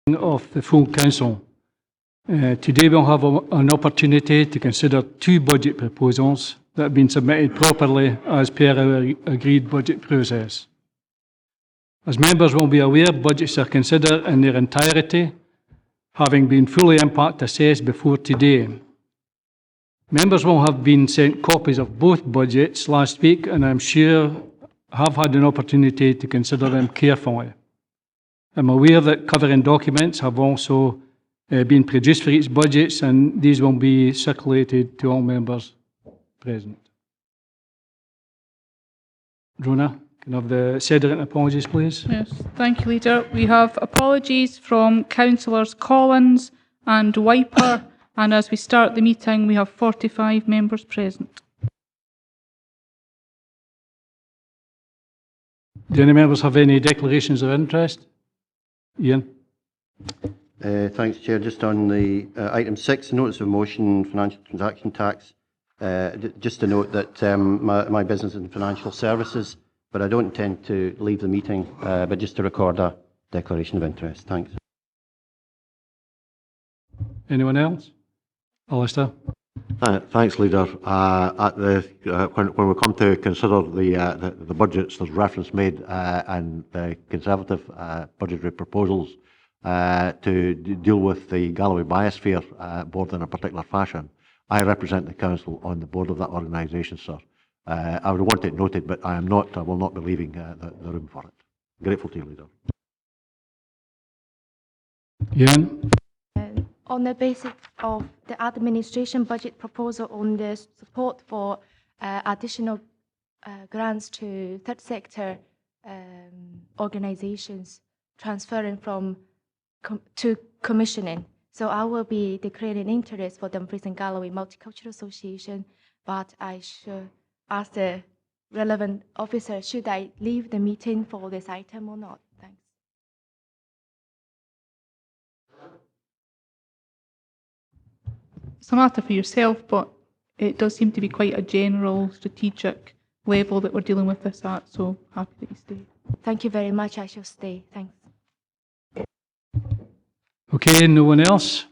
of the full Council. Today we'll have an opportunity to consider two budget proposals that have been submitted properly as per our agreed budget process. As members will be aware, budgets are considered in their entirety, having been fully impact assessed before today. Members will have been sent copies of both budgets last week, and I'm sure have had an opportunity to consider them carefully. I'm aware that covering documents have also been produced for each budget, and these will be circulated to all members present. Rona, can I have the Sederunt apologies, please? Yes, thank you, Leader. We have apologies from Councillors Collins and Wiper, and as we start the meeting, we have 45 members present. Do any members have any declarations of interest? Ian? Thanks, Chair. Just on the item 6, notice of motion, financial transaction tax. Just to note that my business is in financial services, but I don't intend to leave the meeting, but just to record a declaration of interest. Thanks. Anyone else? Alistair? Thanks, Leader. When we come to consider the budgets, there's reference made and the Conservative budgetary proposals to deal with the Galloway Biosphere Board in a particular fashion. I represent the Council on the board of that organisation, sir. I would want it noted, but I will not be leaving the room for it. Grateful to you, Leader. Ian? On the basis of the administration budget proposal on the support for additional grants to third sector organisations transferring from to commissioning. So I will be declaring interest for Dumfries and Galloway Multicultural Association, but I should ask the relevant officer, should I leave the meeting for this item or not? Thanks. It's a matter for yourself, but it does seem to be quite a general strategic level that we're dealing with this at, so happy that you stay. Thank you very much. I shall stay. Thanks. Okay, no one else?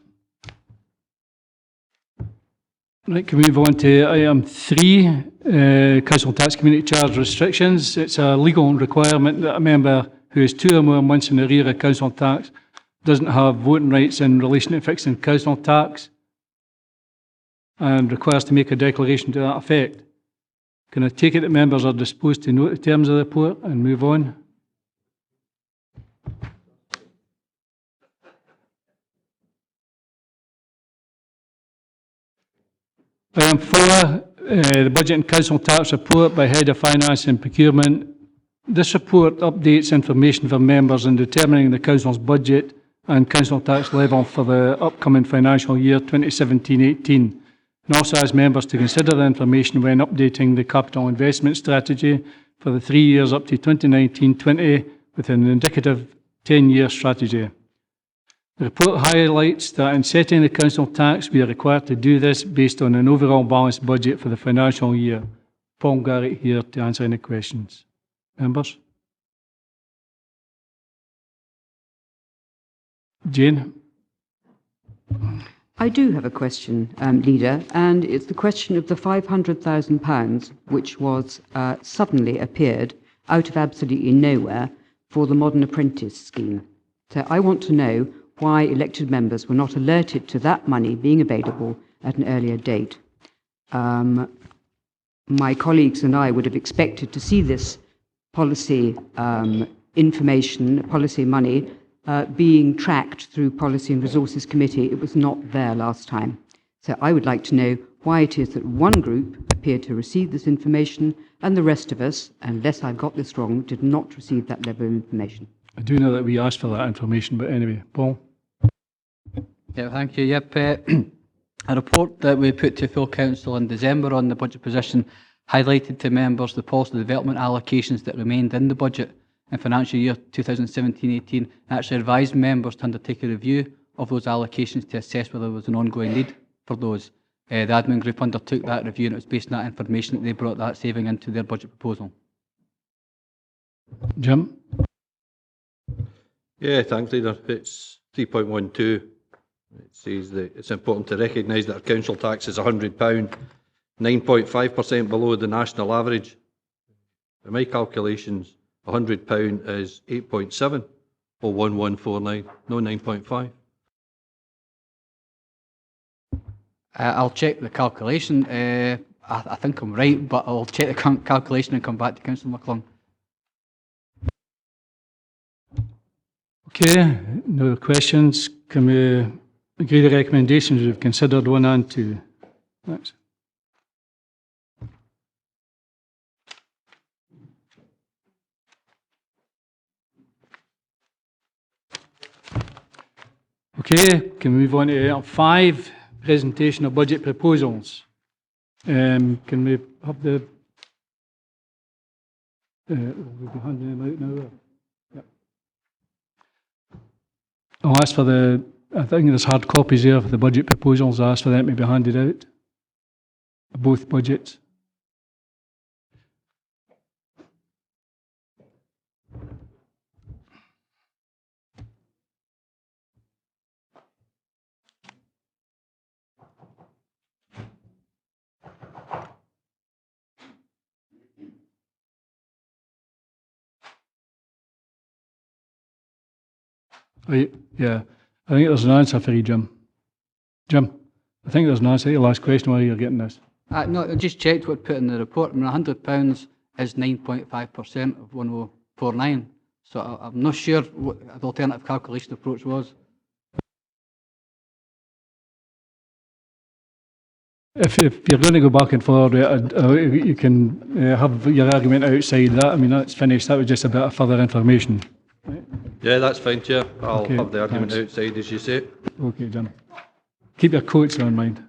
Right, can we move on to item 3, Council Tax Community Charge Restrictions. It's a legal requirement that a member who is 2 or more months in arrear of council tax doesn't have voting rights in relation to fixing council tax and requires to make a declaration to that effect. Can I take it that members are disposed to note the terms of the report and move on? Item 4, the Budget and Council Tax Report by Head of Finance and Procurement. This report updates information for members in determining the Council's budget and council tax level for the upcoming financial year 2017-18, and also has members to consider the information when updating the capital investment strategy for the 3 years up to 2019-20 with an indicative 10-year strategy. The report highlights that in setting the council tax, we are required to do this based on an overall balanced budget for the financial year. Paul Garrett here to answer any questions. Members? Jane? I do have a question, Leader, and it's the question of the £500,000 which was suddenly appeared out of absolutely nowhere for the Modern Apprentice scheme. So I want to know why elected members were not alerted to that money being available at an earlier date. My colleagues and I would have expected to see this policy information, policy money, being tracked through Policy and Resources Committee. It was not there last time. So I would like to know why it is that one group appeared to receive this information and the rest of us, unless I've got this wrong, did not receive that level of information. I do know that we asked for that information, but anyway, Paul? Yeah, thank you. Yep, a report that we put to full council in December on the budget position highlighted to members the policy development allocations that remained in the budget in financial year 2017-18, and actually advised members to undertake a review of those allocations to assess whether there was an ongoing need for those. The admin group undertook that review, and it was based on that information that they brought that saving into their budget proposal. Jim? Yeah, thanks, Leader. It's 3.12, it says that it's important to recognise that our council tax is £100, 9.5% below the national average. By my calculations, £100 is 8.7 or 1149, no 9.5. I'll check the calculation. I think I'm right, but I'll check the calculation and come back to Councillor McClung. Okay, no other questions. Can we agree the recommendations? We've considered 1 and 2. Thanks. Okay, can we move on to item 5, presentation of budget proposals. Can we have the... we'll be handing them out now. Yep. I'll ask for the... I think there's hard copies there for the budget proposals. I'll ask for them to be handed out. Both budgets. Yeah, I think there's an answer for you, Jim. Jim, I think there's an answer to your last question while you're getting this. No, I just checked what put in the report. I mean, £100 is 9.5% of 1049. So I'm not sure what the alternative calculation approach was. If you're going to go back and forward, you can have your argument outside that. I mean, that's finished. That was just a bit of further information. Right. Yeah, that's fine, Chair. I'll Okay, have the argument thanks. outside, as you say. Okay, Jim. Keep your coats on, mind.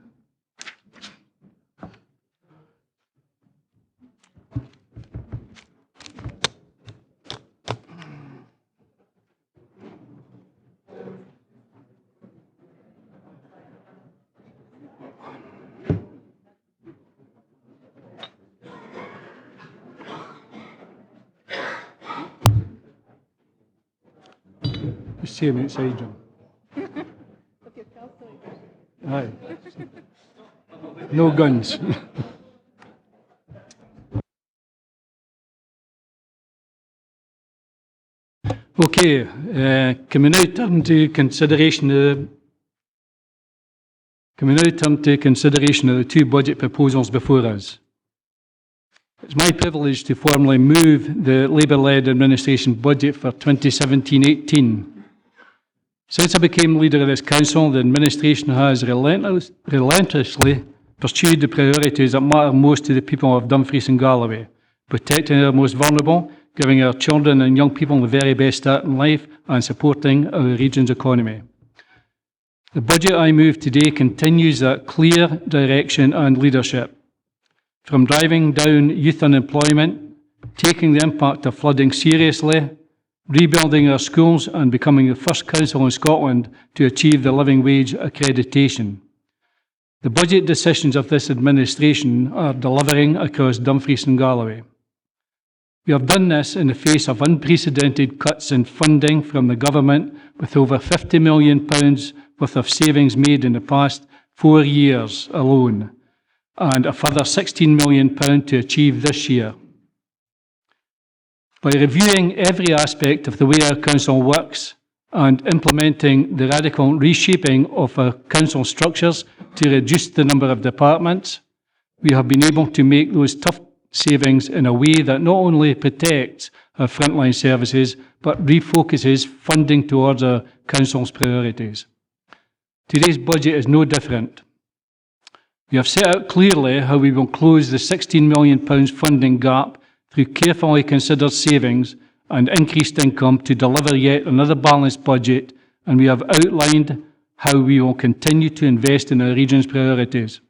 Just see him outside, Jim. Aye. No guns. Okay, can we now turn to consideration of the 2 budget proposals before us? It's my privilege to formally move the Labour-led administration budget for 2017-18. Since I became leader of this council, the administration has relentlessly pursued the priorities that matter most to the people of Dumfries and Galloway, protecting our most vulnerable, giving our children and young people the very best start in life, and supporting our region's economy. The budget I move today continues that clear direction and leadership. From driving down youth unemployment, taking the impact of flooding seriously, rebuilding our schools and becoming the first council in Scotland to achieve the living wage accreditation. The budget decisions of this administration are delivering across Dumfries and Galloway. We have done this in the face of unprecedented cuts in funding from the government, with over £50 million worth of savings made in the past 4 years alone, and a further £16 million to achieve this year. By reviewing every aspect of the way our council works and implementing the radical reshaping of our council structures to reduce the number of departments, we have been able to make those tough savings in a way that not only protects our frontline services, but refocuses funding towards our council's priorities. Today's budget is no different. We have set out clearly how we will close the £16 million funding gap through carefully considered savings and increased income to deliver yet another balanced budget, and we have outlined how we will continue to invest in our region's priorities.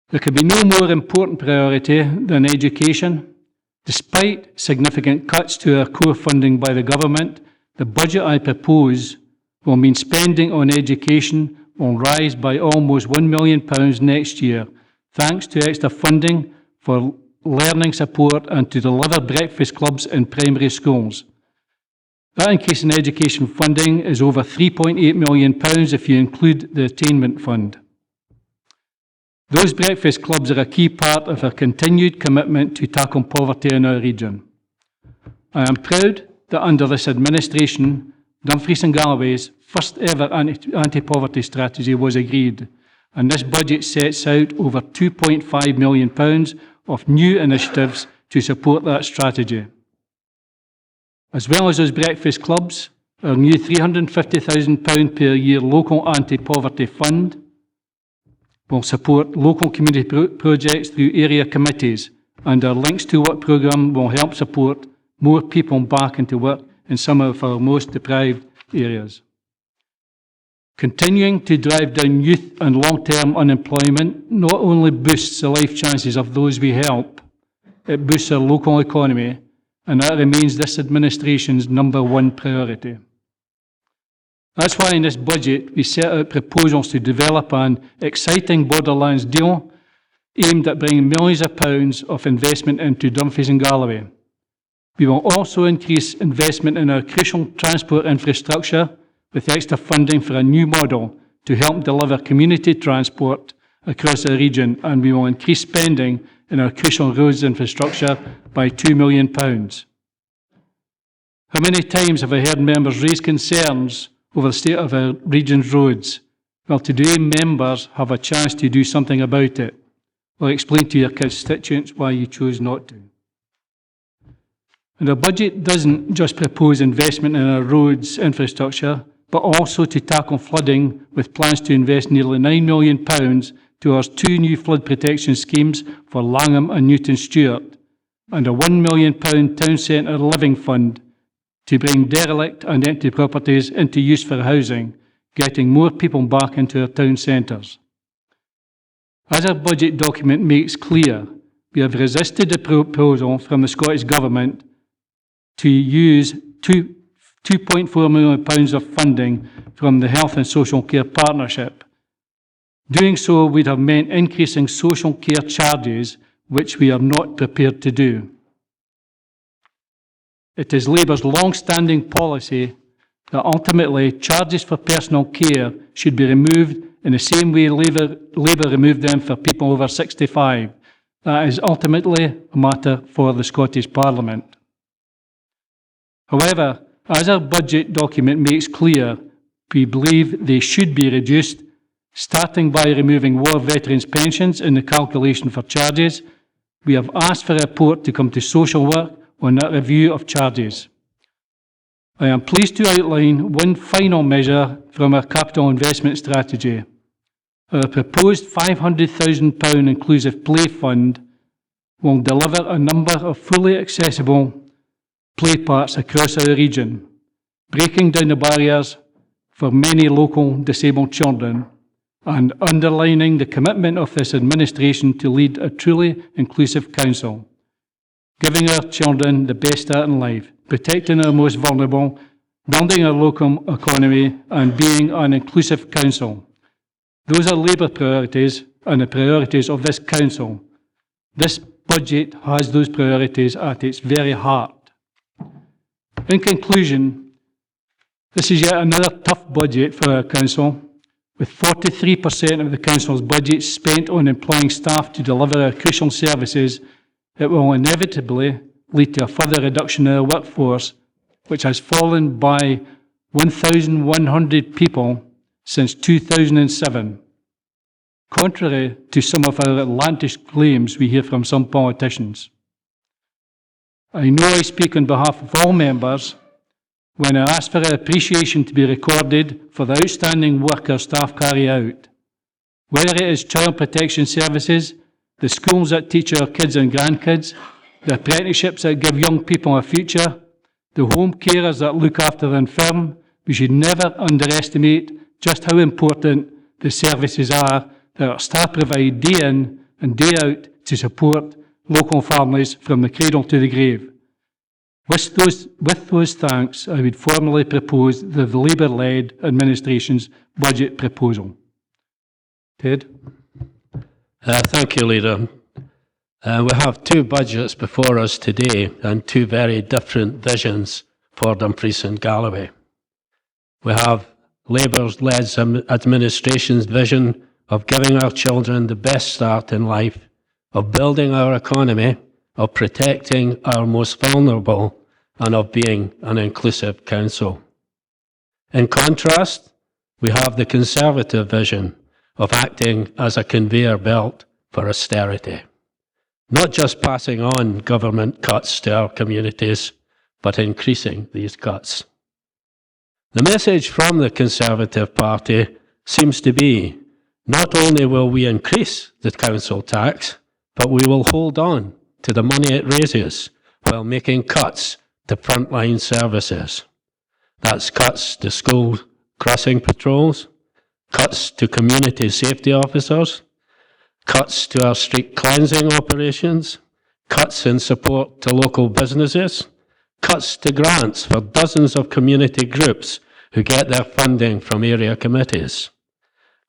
There could be no more important priority than education. Despite significant cuts to our core funding by the government, the budget I propose will mean spending on education will rise by almost £1 million next year, thanks to extra funding for learning support and to deliver breakfast clubs in primary schools. That increase in education funding is over £3.8 million if you include the attainment fund. Those breakfast clubs are a key part of our continued commitment to tackle poverty in our region. I am proud that under this administration, Dumfries and Galloway's first ever anti-poverty strategy was agreed, and this budget sets out over £2.5 million of new initiatives to support that strategy. As well as those breakfast clubs, our new £350,000 per year local anti-poverty fund will support local community projects through area committees, and our Links to Work programme will help support more people back into work in some of our most deprived areas. Continuing to drive down youth and long-term unemployment not only boosts the life chances of those we help, it boosts our local economy, and that remains this administration's #1 priority. That's why in this budget we set out proposals to develop an exciting borderlands deal aimed at bringing millions of pounds of investment into Dumfries and Galloway. We will also increase investment in our crucial transport infrastructure with extra funding for a new model to help deliver community transport across our region, and we will increase spending in our crucial roads infrastructure by £2 million. How many times have I heard members raise concerns over the state of our region's roads? Well, today members have a chance to do something about it. I'll explain to your constituents why you chose not to. And our budget doesn't just propose investment in our roads infrastructure, but also to tackle flooding with plans to invest nearly £9 million towards 2 new flood protection schemes for Langham and Newton Stewart, and a £1 million town centre living fund to bring derelict and empty properties into use for housing, getting more people back into our town centres. As our budget document makes clear, we have resisted the proposal from the Scottish Government to use £2.4 million of funding from the Health and Social Care Partnership. Doing so would have meant increasing social care charges, which we are not prepared to do. It is Labour's long-standing policy that ultimately charges for personal care should be removed in the same way Labour removed them for people over 65. That is ultimately a matter for the Scottish Parliament. However, as our budget document makes clear, we believe they should be reduced, starting by removing war veterans' pensions in the calculation for charges. We have asked for a report to come to social work on that review of charges. I am pleased to outline one final measure from our capital investment strategy. Our proposed £500,000 inclusive play fund will deliver a number of fully accessible play parks across our region, breaking down the barriers for many local disabled children and underlining the commitment of this administration to lead a truly inclusive council, giving our children the best start in life, protecting our most vulnerable, building our local economy, and being an inclusive council. Those are Labour priorities and the priorities of this council. This budget has those priorities at its very heart. In conclusion, this is yet another tough budget for our council, with 43% of the council's budget spent on employing staff to deliver our crucial services. It will inevitably lead to a further reduction in our workforce, which has fallen by 1,100 people since 2007, contrary to some of our outlandish claims we hear from some politicians. I know I speak on behalf of all members when I ask for our appreciation to be recorded for the outstanding work our staff carry out. Whether it is child protection services, the schools that teach our kids and grandkids, the apprenticeships that give young people a future, the home carers that look after the infirm, we should never underestimate just how important the services are that our staff provide day in and day out to support local families from the cradle to the grave. With those thanks, I would formally propose the Labour-led administration's budget proposal. Ted? Thank you, Leader. We have two budgets before us today and two very different visions for Dumfries and Galloway. We have Labour-led administration's vision of giving our children the best start in life, of building our economy, of protecting our most vulnerable, and of being an inclusive council. In contrast, we have the Conservative vision of acting as a conveyor belt for austerity, not just passing on government cuts to our communities, but increasing these cuts. The message from the Conservative Party seems to be, not only will we increase the council tax, but we will hold on to the money it raises while making cuts to frontline services. That's cuts to school crossing patrols, cuts to community safety officers, cuts to our street cleansing operations, cuts in support to local businesses, cuts to grants for dozens of community groups who get their funding from area committees,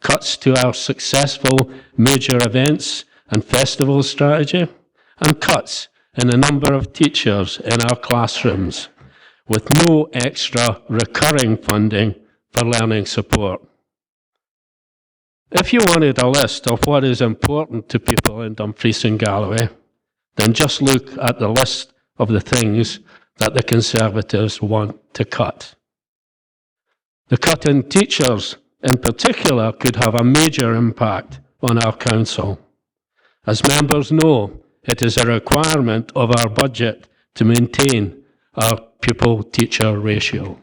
cuts to our successful major events and festival strategy, and cuts in the number of teachers in our classrooms, with no extra recurring funding for learning support. If you wanted a list of what is important to people in Dumfries and Galloway, then just look at the list of the things that the Conservatives want to cut. The cut in teachers, in particular, could have a major impact on our council. As members know, it is a requirement of our budget to maintain our pupil-teacher ratio.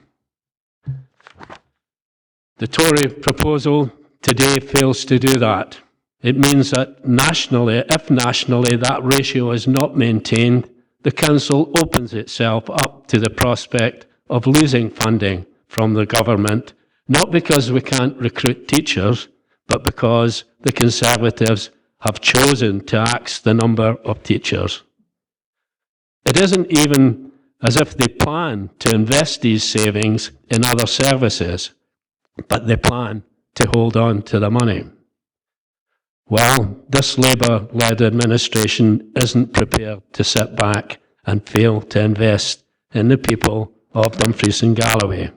The Tory proposal today fails to do that. It means that nationally, if nationally that ratio is not maintained, the council opens itself up to the prospect of losing funding from the government, not because we can't recruit teachers, but because the Conservatives have chosen to axe the number of teachers. It isn't even as if they plan to invest these savings in other services, but they plan to hold on to the money. Well, this Labour-led administration isn't prepared to sit back and fail to invest in the people of Dumfries and Galloway.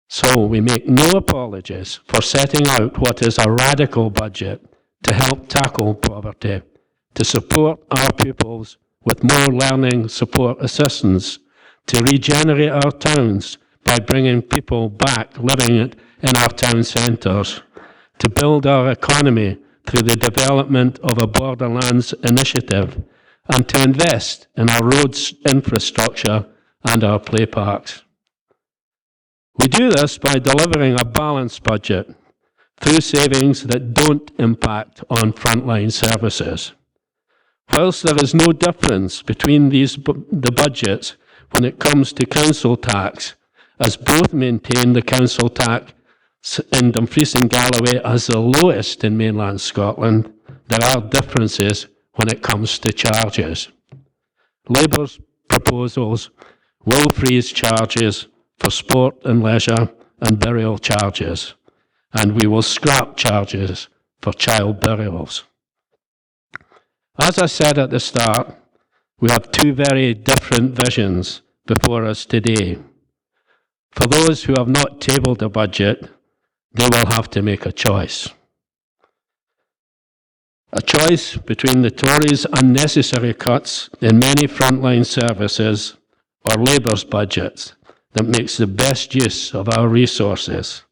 So we make no apologies for setting out what is a radical budget to help tackle poverty, to support our pupils with more learning support assistance, to regenerate our towns by bringing people back living in our town centres, to build our economy through the development of a Borderlands initiative, and to invest in our roads infrastructure and our play parks. We do this by delivering a balanced budget through savings that don't impact on frontline services. Whilst there is no difference between the budgets when it comes to council tax, as both maintain the council tax in Dumfries and Galloway as the lowest in mainland Scotland, there are differences when it comes to charges. Labour's proposals will freeze charges for sport and leisure and burial charges, and we will scrap charges for child burials. As I said at the start, we have two very different visions before us today. For those who have not tabled a budget, they will have to make a choice. A choice between the Tories' unnecessary cuts in many frontline services or Labour's budgets that makes the best use of our resources.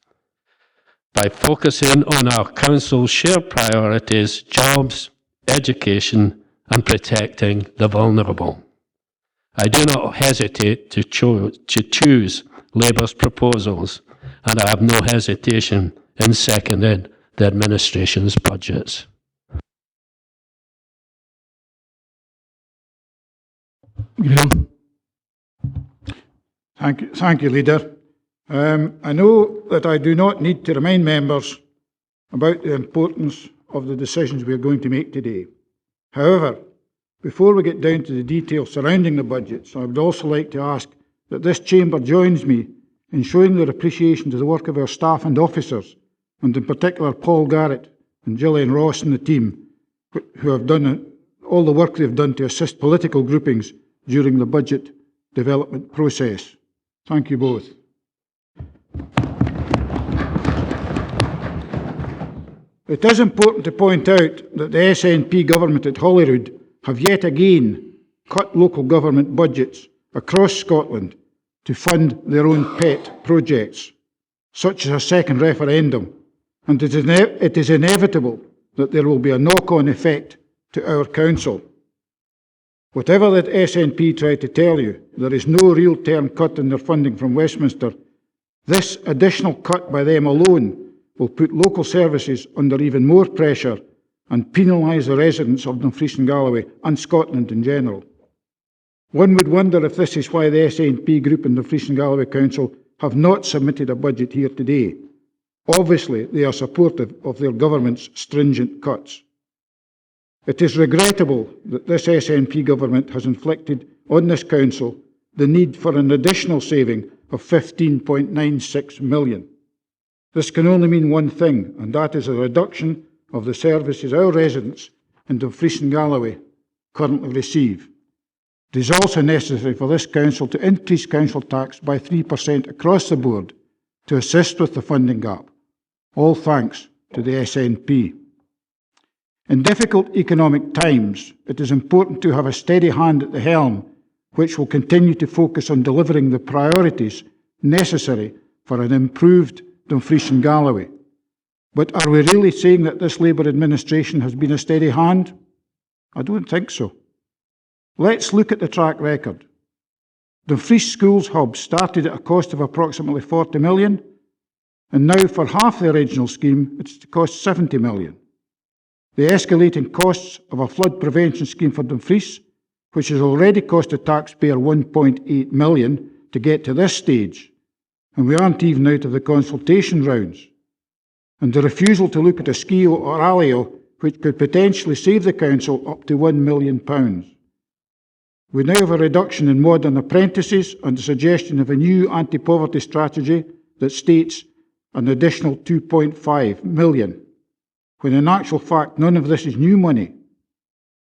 By focusing on our council's shared priorities, jobs, education, and protecting the vulnerable. I do not hesitate to choose Labour's proposals, and I have no hesitation in seconding the administration's budgets. Graham. Thank you, Leader. I know that I do not need to remind members about the importance of the decisions we are going to make today. However, before we get down to the details surrounding the budgets, I would also like to ask that this chamber joins me in showing their appreciation to the work of our staff and officers, and in particular Paul Garrett and Gillian Ross and the team, who have done all the work they've done to assist political groupings during the budget development process. Thank you both. It is important to point out that the SNP government at Holyrood have yet again cut local government budgets across Scotland to fund their own pet projects, such as a second referendum, and it is inevitable that there will be a knock-on effect to our council. Whatever that SNP try to tell you, there is no real term cut in their funding from Westminster. This additional cut by them alone will put local services under even more pressure and penalise the residents of Dumfries and Galloway and Scotland in general. One would wonder if this is why the SNP group in Dumfries and Galloway Council have not submitted a budget here today. Obviously, they are supportive of their government's stringent cuts. It is regrettable that this SNP government has inflicted on this council the need for an additional saving of £15.96 million. This can only mean one thing, and that is a reduction of the services our residents in Dumfries and Galloway currently receive. It is also necessary for this council to increase council tax by 3% across the board to assist with the funding gap. All thanks to the SNP. In difficult economic times, it is important to have a steady hand at the helm, which will continue to focus on delivering the priorities necessary for an improved Dumfries and Galloway. But are we really saying that this Labour administration has been a steady hand? I don't think so. Let's look at the track record. Dumfries Schools Hub started at a cost of approximately 40 million, and now for half the original scheme, it's to cost 70 million. The escalating costs of a flood prevention scheme for Dumfries, which has already cost the taxpayer 1.8 million to get to this stage, and we aren't even out of the consultation rounds. And the refusal to look at a SKIO or ALIO, which could potentially save the council up to £1 million. We now have a reduction in modern apprentices and the suggestion of a new anti-poverty strategy that states an additional 2.5 million, when in actual fact none of this is new money.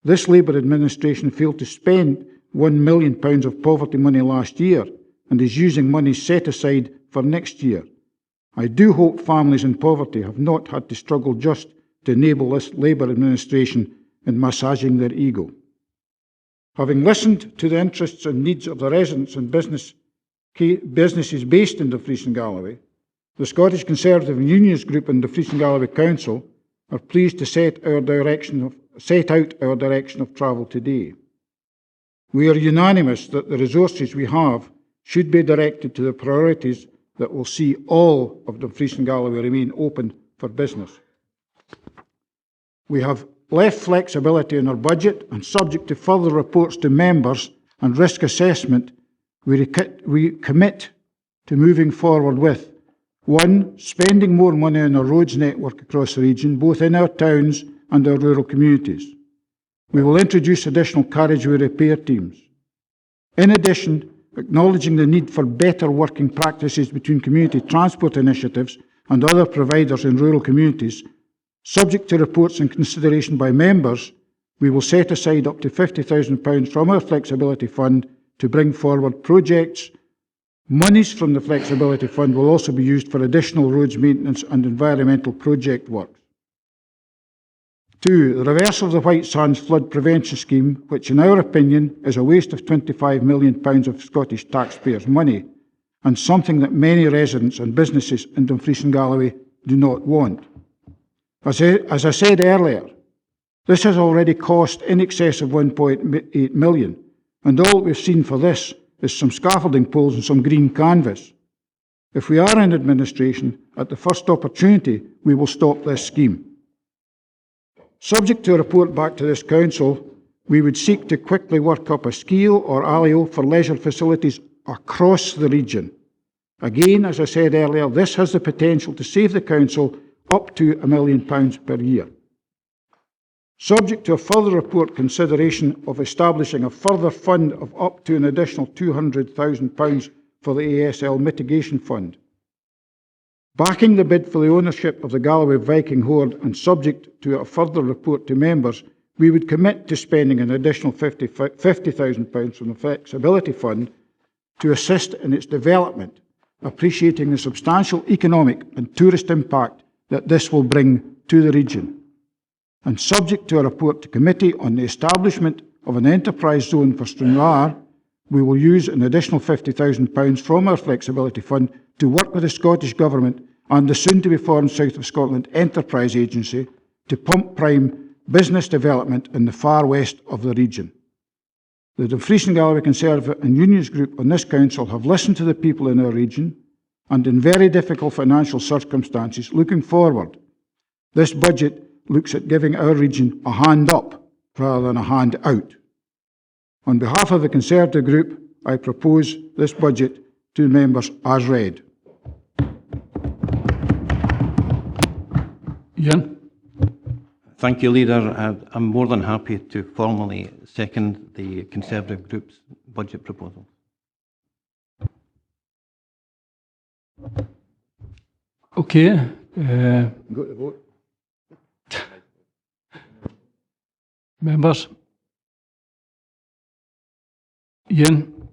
This Labour administration failed to spend £1 million of poverty money last year and is using money set aside for next year. I do hope families in poverty have not had to struggle just to enable this Labour administration in massaging their ego. Having listened to the interests and needs of the residents and businesses based in Dumfries and Galloway, the Scottish Conservative and Unionist Group in Dumfries and Galloway Council are pleased to set out our direction of travel today. We are unanimous that the resources we have should be directed to the priorities that will see all of Dumfries and Galloway remain open for business. We have left flexibility in our budget, and subject to further reports to members and risk assessment, we commit to moving forward with 1. Spending more money on our roads network across the region, both in our towns and our rural communities. We will introduce additional carriageway repair teams. In addition, acknowledging the need for better working practices between community transport initiatives and other providers in rural communities, subject to reports and consideration by members, we will set aside up to £50,000 from our Flexibility Fund to bring forward projects. Monies from the Flexibility Fund will also be used for additional roads maintenance and environmental project work. 2. The reversal of the White Sands Flood Prevention Scheme, which in our opinion is a waste of £25 million of Scottish taxpayers' money, and something that many residents and businesses in Dumfries and Galloway do not want. As I said earlier, this has already cost in excess of £1.8 million, and all we've seen for this is some scaffolding poles and some green canvas. If we are in administration, at the first opportunity, we will stop this scheme. Subject to a report back to this council, we would seek to quickly work up a SKIO or ALIO for leisure facilities across the region. Again, as I said earlier, this has the potential to save the council up to £1 million per year. Subject to a further report consideration of establishing a further fund of up to an additional £200,000 for the ASL Mitigation Fund. Backing the bid for the ownership of the Galloway Viking Hoard and subject to a further report to members, we would commit to spending an additional £50,000 from the Flexibility Fund to assist in its development, appreciating the substantial economic and tourist impact that this will bring to the region. And subject to a report to committee on the establishment of an enterprise zone for Stranraer, we will use an additional £50,000 from our Flexibility Fund to work with the Scottish Government and the soon-to-be-formed South of Scotland Enterprise Agency to pump prime business development in the far west of the region. The Dumfries and Galloway Conservative and Unions Group on this council have listened to the people in our region, and in very difficult financial circumstances, looking forward, this budget looks at giving our region a hand up rather than a hand out. On behalf of the Conservative Group, I propose this budget to members as read. Ian? Thank you, Leader. I'm more than happy to formally second the Conservative Group's budget proposal. Okay. Go to the vote. Members? Ian?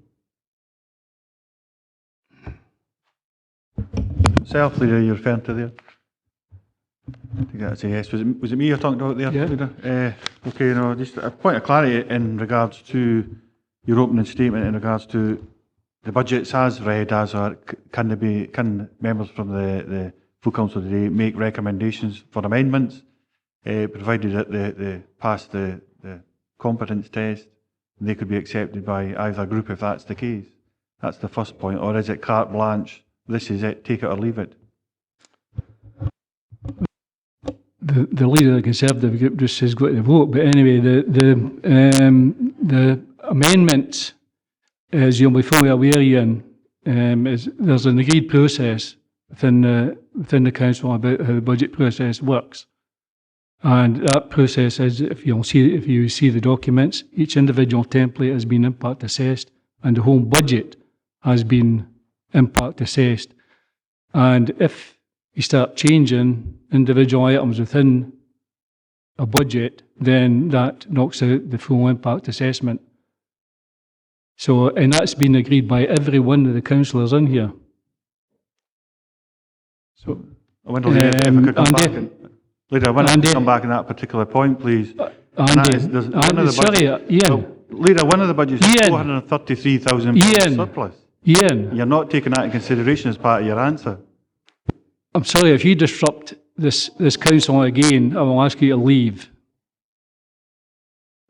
Self, Leader, you're referring to there? I think that's a yes. Was it me you're talking about there, Yeah. Leader? Okay, no, just a point of clarity in regards to your opening statement in regards to the budgets as read, as are, can members from the full council today make recommendations for amendments, provided that they pass the competence test, and they could be accepted by either group if that's the case. That's the first point. Or is it carte blanche? This is it, take it or leave it? The leader of the Conservative Group just says go to the vote, but anyway, the amendments, as you'll be fully aware, Ian, there's an agreed process within the council about how the budget process works, and that process is, if you see the documents, each individual template has been impact assessed, and the whole budget has been impact assessed, and if you start changing individual items within a budget, then that knocks out the full impact assessment. So, and that's been agreed by every one of the councillors in here. So, I wonder if I could come back Leader, I want to come back on that particular point, please. Andy, sorry, Ian. Leader, one of the budgets is £433,000 surplus. Ian. You're not taking that in consideration as part of your answer. I'm sorry, if you disrupt this council again, I will ask you to leave.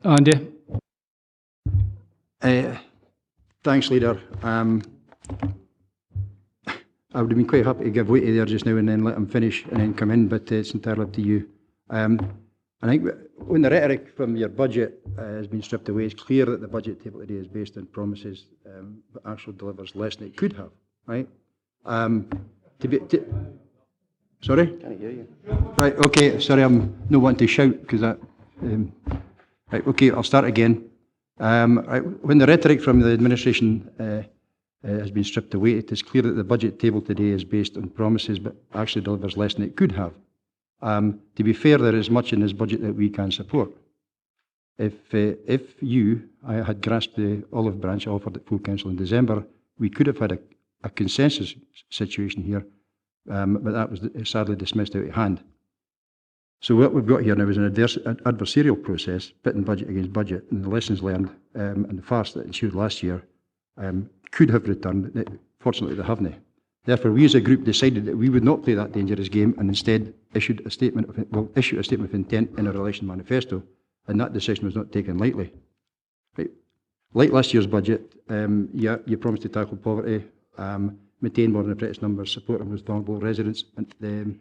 Andy? Thanks, Leader. I would have been quite happy to give way to there just now and then let him finish and then come in, but it's entirely up to you. I think when the rhetoric from your budget has been stripped away, it's clear that the budget table today is based on promises, but actually delivers less than it could have, right? Sorry? Can't hear you. Right, okay, sorry, I'm not wanting to shout because that... right, okay, I'll start again. Right, when the rhetoric from the administration has been stripped away, it is clear that the budget table today is based on promises but actually delivers less than it could have. To be fair, there is much in this budget that we can support. If I had grasped the olive branch offered at full council in December, we could have had a consensus situation here, but that was sadly dismissed out of hand. So what we've got here now is an adversarial process, pitting budget against budget, and the lessons learned and the farce that ensued last year could have returned, but fortunately they haven't. Therefore, we as a group decided that we would not play that dangerous game and instead issue a statement of intent in our election manifesto, and that decision was not taken lightly. Right. Like last year's budget, you promised to tackle poverty, maintain modern apprentice numbers, support our most vulnerable residents, and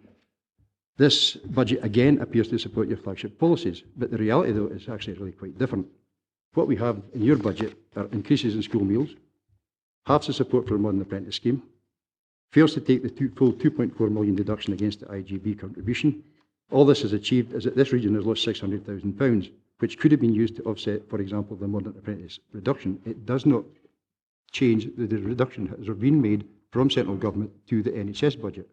this budget again appears to support your flagship policies, but the reality though is actually really quite different. What we have in your budget are increases in school meals, halves the support for a modern apprentice scheme, fails to take the full £2.4 million deduction against the IGB contribution. All this is achieved is that this region has lost £600,000, which could have been used to offset, for example, the modern apprentice reduction. It does not change that the reduction has been made from central government to the NHS budget.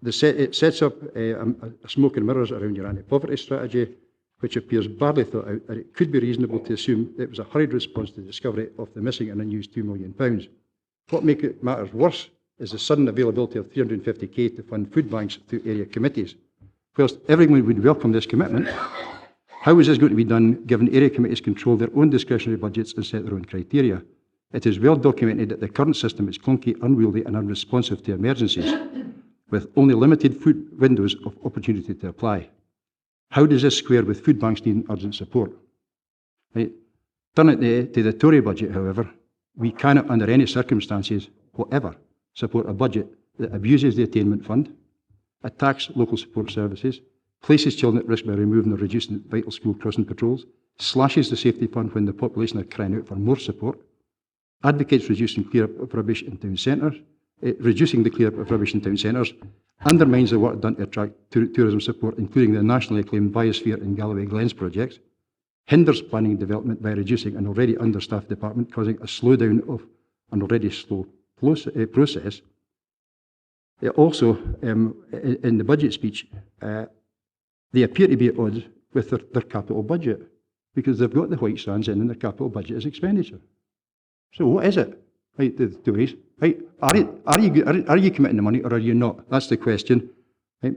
It sets up a smoke and mirrors around your anti-poverty strategy, which appears badly thought out, and it could be reasonable to assume it was a hurried response to the discovery of the missing and unused £2 million. What makes it matters worse is the sudden availability of £350k to fund food banks through area committees. Whilst everyone would welcome this commitment, how is this going to be done given area committees control their own discretionary budgets and set their own criteria? It is well documented that the current system is clunky, unwieldy and unresponsive to emergencies, with only limited windows of opportunity to apply. How does this square with food banks needing urgent support? Right. Turning to the Tory budget, however, we cannot under any circumstances whatever support a budget that abuses the attainment fund, attacks local support services, places children at risk by removing or reducing vital school crossing patrols, slashes the safety fund when the population are crying out for more support, advocates reducing clear-up of rubbish in town centres, reducing the clear-up of rubbish in town centres, undermines the work done to attract tourism support, including the nationally acclaimed Biosphere and Galloway Glens projects, hinders planning and development by reducing an already understaffed department, causing a slowdown of an already slow process. It also, in the budget speech, they appear to be at odds with their capital budget, because they've got the white strands in and their capital budget is expenditure. So what is it? Right, the Tories, right? Are you committing the money or are you not? That's the question. Right?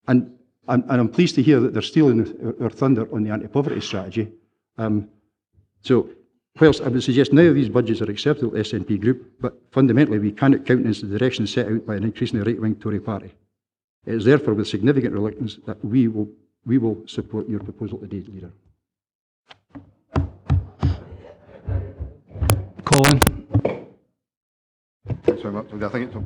And I'm pleased to hear that they're stealing our thunder on the anti-poverty strategy. So, whilst I would suggest none of these budgets are acceptable to the SNP group, but fundamentally we cannot countenance the direction set out by an increasingly right-wing Tory party. It is therefore with significant reluctance that we will support your proposal today, Leader. Colin. Thanks very much. I think it's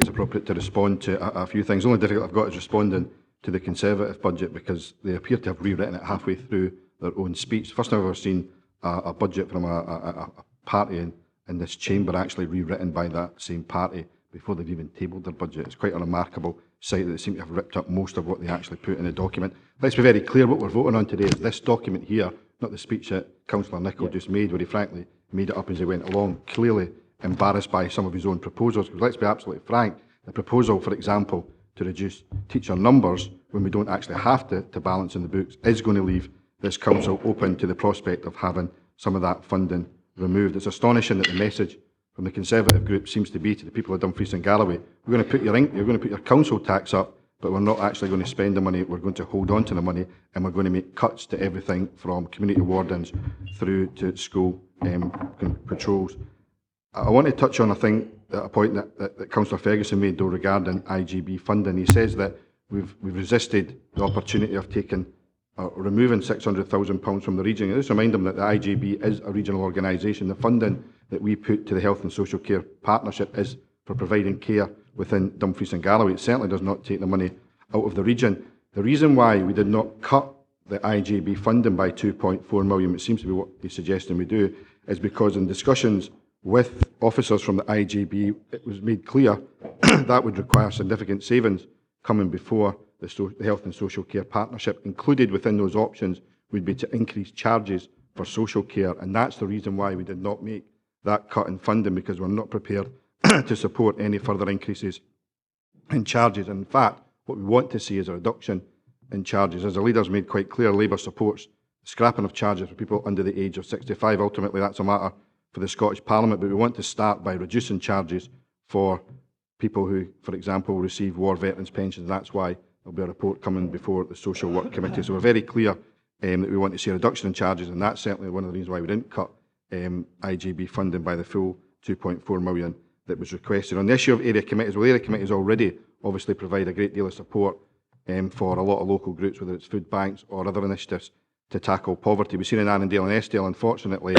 appropriate to respond to a few things. The only difficulty I've got is responding to the Conservative budget because they appear to have rewritten it halfway through their own speech. First time I've ever seen a budget from a party in this chamber actually rewritten by that same party before they've even tabled their budget. It's quite a remarkable sight that they seem to have ripped up most of what they actually put in the document. Let's be very clear, what we're voting on today is this document here, not the speech that Councillor Nicholl just made, where he frankly made it up as he went along, clearly embarrassed by some of his own proposals. Because let's be absolutely frank, the proposal, for example, to reduce teacher numbers when we don't actually have to balance in the books is going to leave this council open to the prospect of having some of that funding removed. It's astonishing that the message from the Conservative group seems to be to the people of Dumfries and Galloway, you're going to put your council tax up, but we're not actually going to spend the money, we're going to hold on to the money, and we're going to make cuts to everything from community wardens through to school patrols. I want to touch on a point that Councillor Ferguson made though regarding IGB funding. He says that we've resisted the opportunity of removing £600,000 from the region. I just remind them that the IGB is a regional organisation. The funding that we put to the Health and Social Care Partnership is for providing care within Dumfries and Galloway. It certainly does not take the money out of the region. The reason why we did not cut the IGB funding by 2.4 million, which seems to be what he's suggesting we do, is because in discussions with officers from the IGB, it was made clear that would require significant savings coming before the Health and Social Care Partnership. Included within those options would be to increase charges for social care, and that's the reason why we did not make that cut in funding, because we're not prepared to support any further increases in charges. In fact, what we want to see is a reduction in charges. As the leaders made quite clear, Labour supports scrapping of charges for people under the age of 65. Ultimately, that's a matter for the Scottish Parliament, but we want to start by reducing charges for people who, for example, receive war veterans' pensions. That's why there'll be a report coming before the Social Work Committee. So we're very clear that we want to see a reduction in charges, and that's certainly one of the reasons why we didn't cut IGB funding by the full 2.4 million that was requested. On the issue of area committees, well, area committees already obviously provide a great deal of support for a lot of local groups, whether it's food banks or other initiatives to tackle poverty. We've seen in Annandale and Eskdale, unfortunately,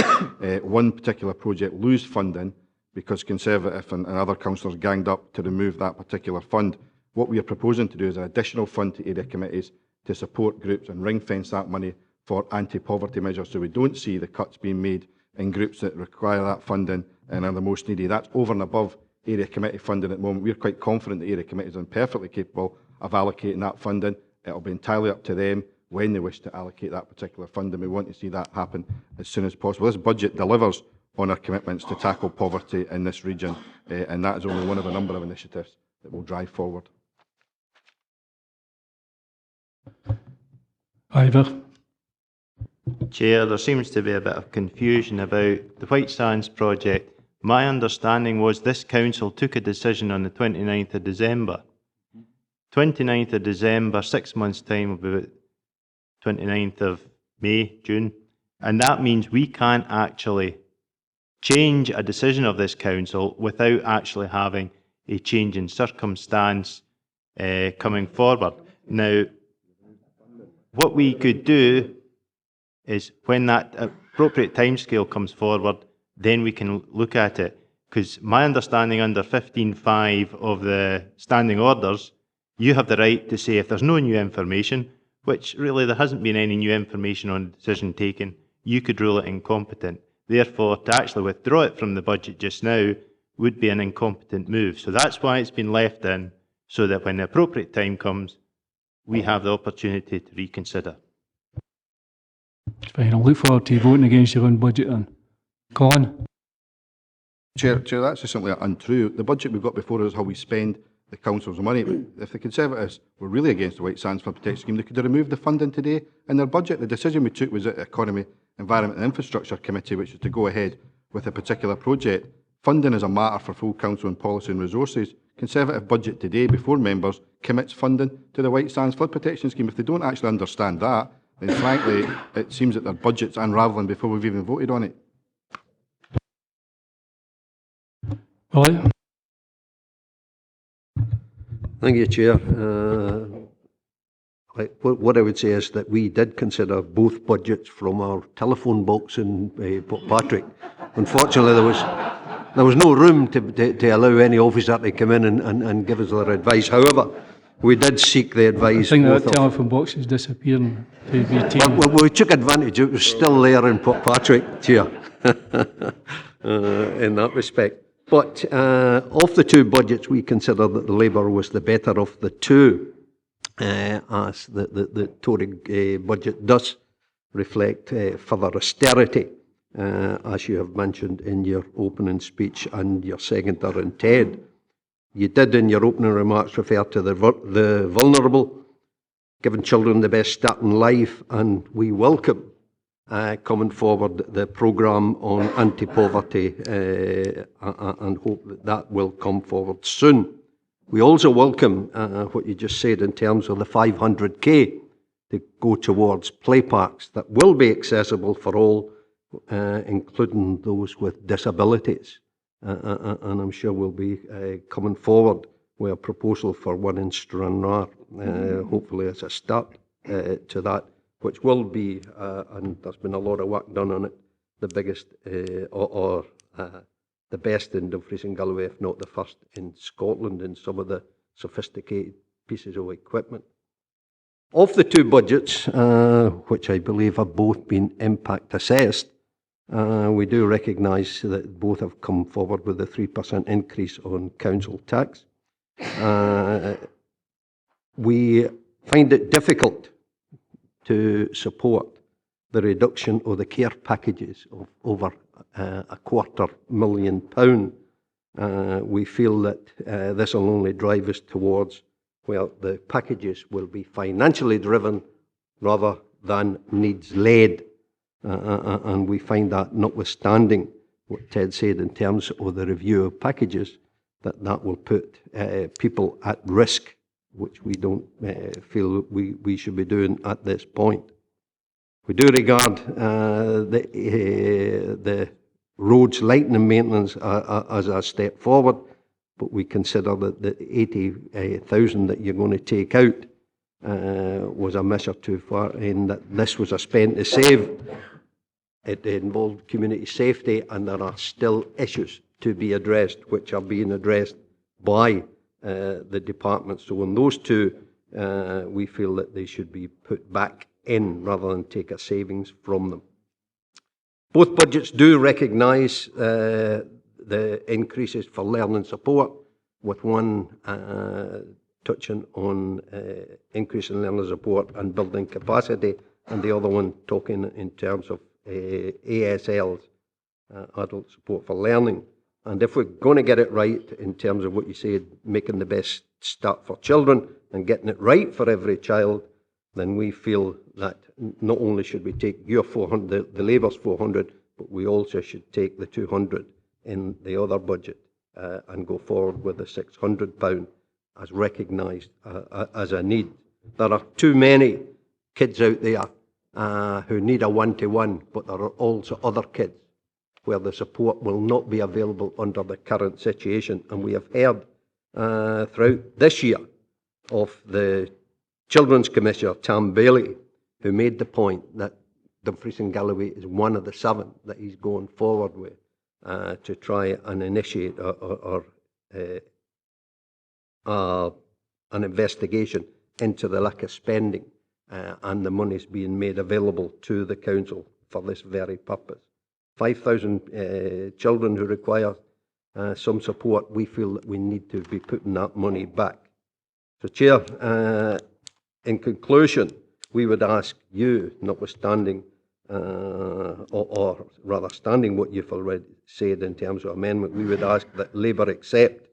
one particular project lose funding because Conservative and other councillors ganged up to remove that particular fund. What we are proposing to do is an additional fund to area committees to support groups and ring-fence that money for anti-poverty measures, so we don't see the cuts being made in groups that require that funding and are the most needy. That's over and above area committee funding at the moment. We're quite confident that area committees are perfectly capable of allocating that funding. It'll be entirely up to them when they wish to allocate that particular funding. We want to see that happen as soon as possible. This budget delivers on our commitments to tackle poverty in this region, and that is only one of a number of initiatives that will drive forward. Ivor. Chair, there seems to be a bit of confusion about the White Sands project. My understanding was this council took a decision on the 29th of December. 29th of December, 6 months' time, will be about 29th of May, June. And that means we can't actually change a decision of this council without actually having a change in circumstance coming forward. Now, what we could do is when that appropriate timescale comes forward, then we can look at it. Because my understanding under 15.5 of the standing orders, you have the right to say if there's no new information, which really there hasn't been any new information on the decision taken, you could rule it incompetent. Therefore, to actually withdraw it from the budget just now would be an incompetent move. So that's why it's been left in, so that when the appropriate time comes, we have the opportunity to reconsider. Fine, I'll look forward to you voting against your own budget then. Colin? Chair, that's just simply untrue. The budget we've got before us is how we spend the council's money. If the Conservatives were really against the White Sands Flood Protection Scheme, they could have removed the funding today in their budget. The decision we took was at the Economy, Environment and Infrastructure Committee, which was to go ahead with a particular project. Funding is a matter for full council on policy and resources. Conservative budget today, before members, commits funding to the White Sands Flood Protection Scheme. If they don't actually understand that, then frankly, it seems that their budget's unravelling before we've even voted on it. Willie? Thank you, Chair. What I would say is that we did consider both budgets from our telephone box in Patrick. Unfortunately, there was no room to allow any officer to come in and give us their advice. However, we did seek the advice. I think that telephone box is disappearing. We took advantage. It was still there in Patrick, Chair, in that respect. But of the two budgets, we consider that the Labour was the better of the two, as the Tory budget does reflect further austerity, as you have mentioned in your opening speech and your seconder in Ted. You did in your opening remarks refer to the vulnerable, giving children the best start in life, and we welcome coming forward the programme on anti-poverty and hope that will come forward soon. We also welcome what you just said in terms of the 500k to go towards play parks that will be accessible for all, including those with disabilities. And I'm sure we'll be coming forward with a proposal for one in Stranraer, hopefully as a start to that, which will be, and there's been a lot of work done on it, the biggest or the best in Dumfries and Galloway, if not the first in Scotland, in some of the sophisticated pieces of equipment. Of the two budgets, which I believe have both been impact assessed, we do recognise that both have come forward with a 3% increase on council tax. We find it difficult to support the reduction of the care packages of over £250,000. We feel that this will only drive us towards, well, the packages will be financially driven rather than needs-led. And we find that, notwithstanding what Ted said in terms of the review of packages, that will put people at risk, which we don't feel we should be doing at this point. We do regard the roads lighting maintenance as a step forward, but we consider that the 80,000 that you're going to take out was a measure too far, in that this was a spend to save. It involved community safety, and there are still issues to be addressed, which are being addressed by the department. So on those two, we feel that they should be put back in rather than take a savings from them. Both budgets do recognise the increases for learning support, with one touching on increase in learning support and building capacity, and the other one talking in terms of ASLs, adult support for learning. And if we're going to get it right in terms of what you said, making the best start for children and getting it right for every child, then we feel that not only should we take your 400, the Labour's 400, but we also should take the 200 in the other budget and go forward with the £600 as recognised as a need. There are too many kids out there who need a one-to-one, but there are also other kids where the support will not be available under the current situation. And we have heard throughout this year of the Children's Commissioner, Tam Bailey, who made the point that Dumfries and Galloway is one of the 7 that he's going forward with to try and initiate an investigation into the lack of spending and the monies being made available to the council for this very purpose. 5,000 children who require some support, we feel that we need to be putting that money back. So, Chair, in conclusion, we would ask you, notwithstanding, or rather standing what you've already said in terms of amendment, we would ask that Labour accept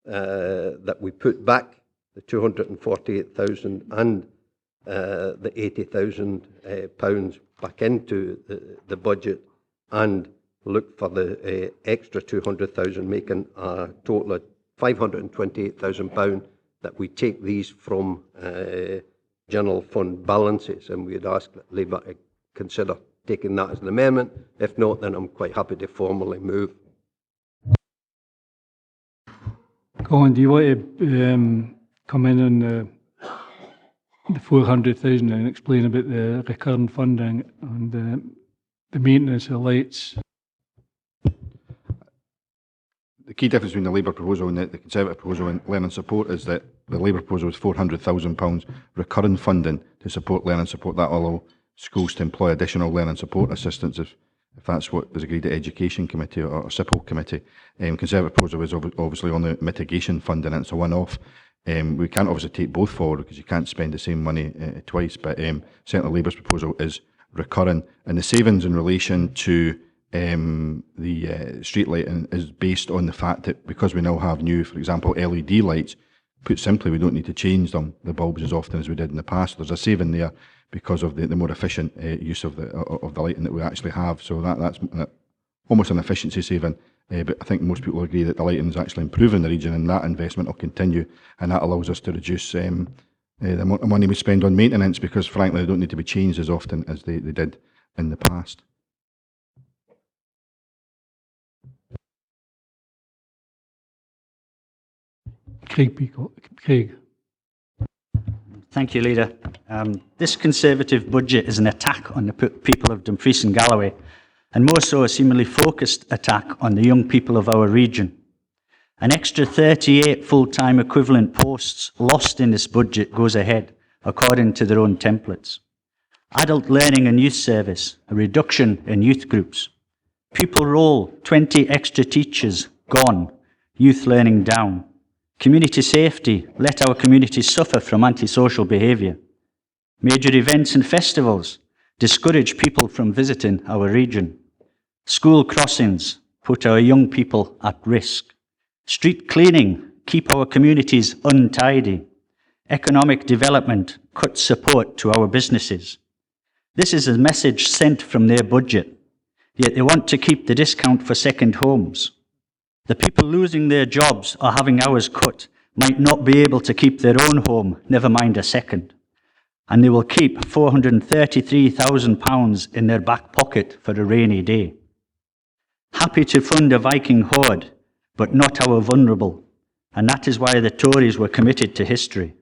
that we put back the 248,000 and the 80,000 pounds back into the budget, and look for the extra 200,000, making a total of 528,000 pounds, that we take these from general fund balances, and we'd ask that Labour consider taking that as an amendment. If not, then I'm quite happy to formally move. Colin, do you want to come in on the 400,000 and explain about the recurrent funding and the maintenance of lights? The key difference between the Labour proposal and the Conservative proposal in learning support is that the Labour proposal is £400,000 recurrent funding to support learning support. That will allow schools to employ additional learning support assistants if that's what was agreed at Education Committee or SIPL Committee. Conservative proposal is obviously on the mitigation funding, and it's a one-off. We can't obviously take both forward because you can't spend the same money twice, but certainly Labour's proposal is recurring. And the savings in relation to the street lighting is based on the fact that because we now have new, for example, LED lights, put simply, we don't need to change them, the bulbs, as often as we did in the past. There's a saving there because of the more efficient use of the lighting that we actually have. So that's almost an efficiency saving. But I think most people agree that the lighting is actually improving the region, and that investment will continue, and that allows us to reduce the amount of money we spend on maintenance, because frankly they don't need to be changed as often as they did in the past. Craig. Thank you, Leader. This Conservative budget is an attack on the people of Dumfries and Galloway, and more so a seemingly focused attack on the young people of our region. An extra 38 full-time equivalent posts lost in this budget goes ahead, according to their own templates. Adult learning and youth service, a reduction in youth groups. Pupil role, 20 extra teachers, gone. Youth learning down. Community safety, let our communities suffer from antisocial behaviour. Major events and festivals, discourage people from visiting our region. School crossings, put our young people at risk. Street cleaning, keep our communities untidy. Economic development, cut support to our businesses. This is a message sent from their budget, yet they want to keep the discount for second homes. The people losing their jobs or having hours cut might not be able to keep their own home, never mind a second. And they will keep £433,000 in their back pocket for a rainy day. Happy to fund a Viking horde, but not our vulnerable. And that is why the Tories were committed to history.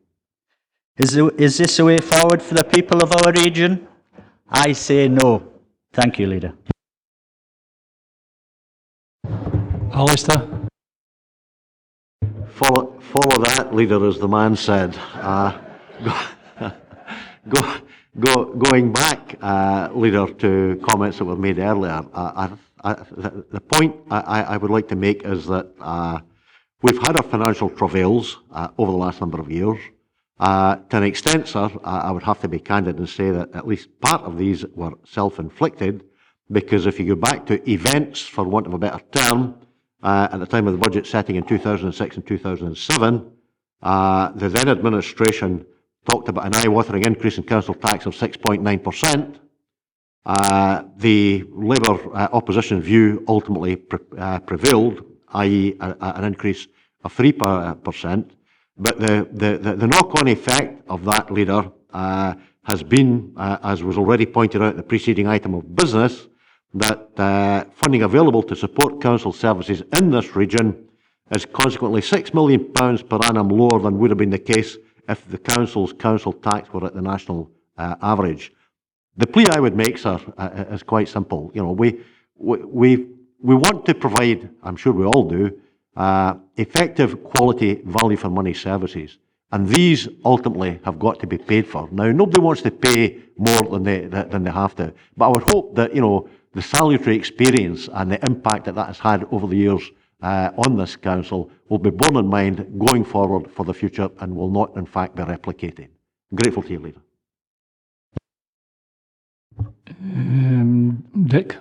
Is this a way forward for the people of our region? I say no. Thank you, Leader. Alistair? Follow that, Leader, as the man said. Going back, Leader, to comments that were made earlier, the point I would like to make is that we've had our financial travails over the last number of years. To an extent, sir, I would have to be candid and say that at least part of these were self-inflicted, because if you go back to events, for want of a better term, at the time of the budget setting in 2006 and 2007, the then administration talked about an eye-watering increase in council tax of 6.9%. The Labour opposition view ultimately prevailed, i.e. an increase of 3%. But the knock-on effect of that, Leader, has been, as was already pointed out in the preceding item of business, that funding available to support council services in this region is consequently £6 million per annum lower than would have been the case if the council's council tax were at the national average. The plea I would make, sir, is quite simple. You know, we want to provide, I'm sure we all do, effective, quality, value for money services, and these ultimately have got to be paid for. Now, nobody wants to pay more than they have to, but I would hope that, you know, the salutary experience and the impact that has had over the years on this council will be borne in mind going forward for the future and will not, in fact, be replicated. I'm grateful to you, Leader. Dick.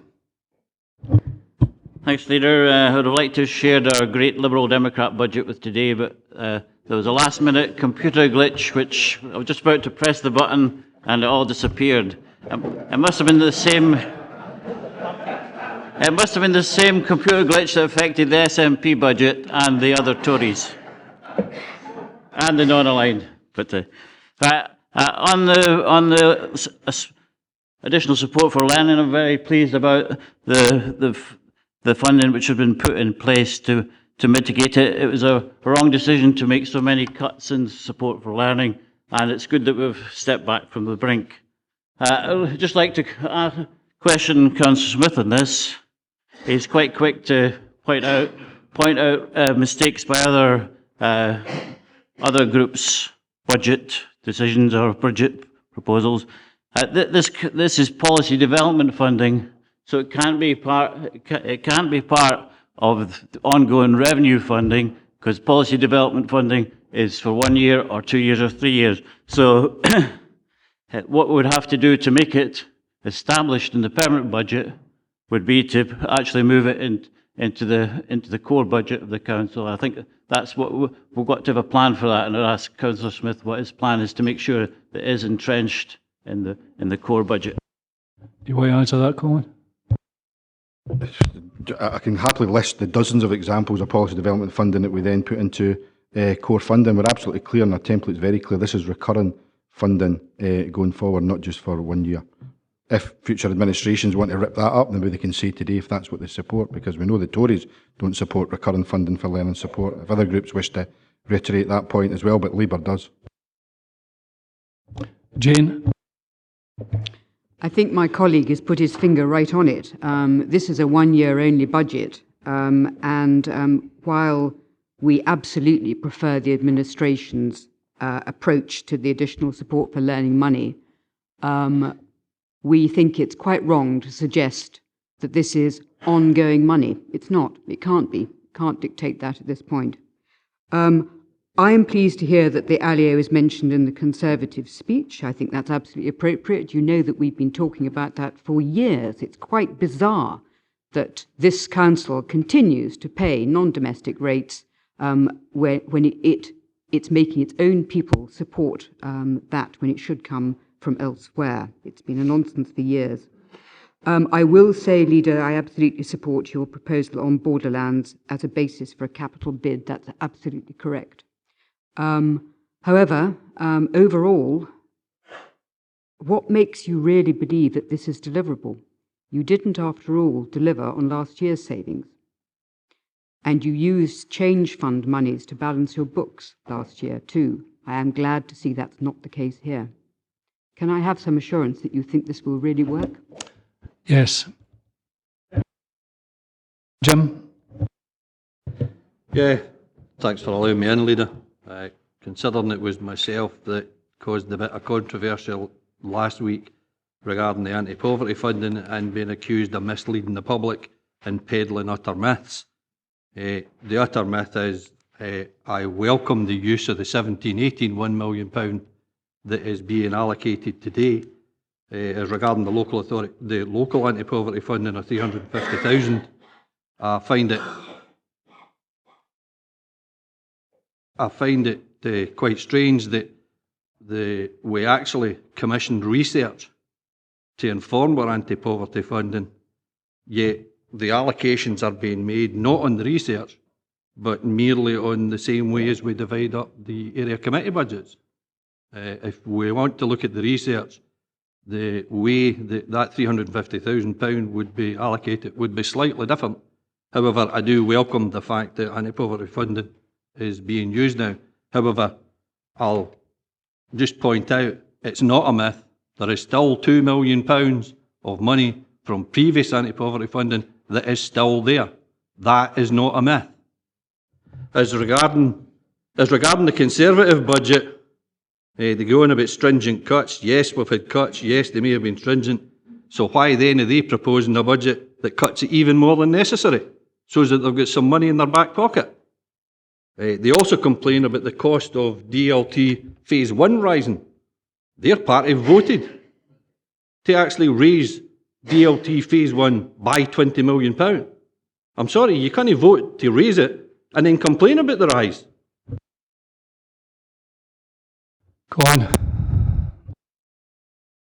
Thanks, Leader. I would have liked to have shared our great Liberal Democrat budget with today, but there was a last-minute computer glitch which I was just about to press the button and it all disappeared. It must have been the same. It must have been the same computer glitch that affected the SNP budget and the other Tories and the non-aligned. But on the additional support for learning, I'm very pleased about the funding which has been put in place to mitigate it. It was a wrong decision to make so many cuts in support for learning, and it's good that we've stepped back from the brink. I would just like to question Councillor Smith on this. He's quite quick to point out mistakes by other groups' budget decisions or budget proposals. This is policy development funding, so it can't be part of the ongoing revenue funding, because policy development funding is for 1 year or 2 years or 3 years. So what we would have to do to make it established in the permanent budget would be to actually move it into the core budget of the council. I think that's what we've got to have a plan for that, and I'll ask Councillor Smith what his plan is to make sure that it is entrenched in the core budget. Do you want to answer that, Colin? I can happily list the dozens of examples of policy development funding that we then put into core funding. We're absolutely clear, and our template is very clear. This is recurring funding going forward, not just for 1 year. If future administrations want to rip that up, then maybe they can say today if that's what they support, because we know the Tories don't support recurring funding for learning support. If other groups wish to reiterate that point as well, but Labour does. Jane? I think my colleague has put his finger right on it. This is a 1 year only budget, and while we absolutely prefer the administration's approach to the additional support for learning money, we think it's quite wrong to suggest that this is ongoing money. It's not. It can't be. Can't dictate that at this point. I am pleased to hear that the ALIO is mentioned in the Conservative speech. I think that's absolutely appropriate. You know that we've been talking about that for years. It's quite bizarre that this council continues to pay non-domestic rates when it's making its own people support that when it should come from elsewhere. It's been a nonsense for years. I will say, Leader, I absolutely support your proposal on borderlands as a basis for a capital bid. That's absolutely correct. However, overall, what makes you really believe that this is deliverable? You didn't, after all, deliver on last year's savings. And you used change fund monies to balance your books last year too. I am glad to see that's not the case here. Can I have some assurance that you think this will really work? Yes. Jim? Yeah, thanks for allowing me in, Leader. Considering it was myself that caused a bit of controversy last week regarding the anti-poverty funding and being accused of misleading the public and peddling utter myths. The utter myth is I welcome the use of the 17-18 £1 million that is being allocated today as regarding the local authority, the local anti-poverty funding of 350,000. I find it quite strange that we actually commissioned research to inform our anti-poverty funding, yet the allocations are being made not on the research, but merely on the same way as we divide up the area committee budgets. If we want to look at the research, the way that £350,000 would be allocated would be slightly different. However, I do welcome the fact that anti-poverty funding is being used now. However, I'll just point out, it's not a myth. There is still £2 million of money from previous anti-poverty funding that is still there. That is not a myth. As regarding the Conservative budget, they go on about stringent cuts. Yes, we've had cuts. Yes, they may have been stringent. So why then are they proposing a budget that cuts it even more than necessary, so that they've got some money in their back pocket? They also complain about the cost of DLT Phase 1 rising. Their party voted to actually raise DLT Phase 1 by £20 million. I'm sorry, you can't vote to raise it and then complain about the rise. Go on.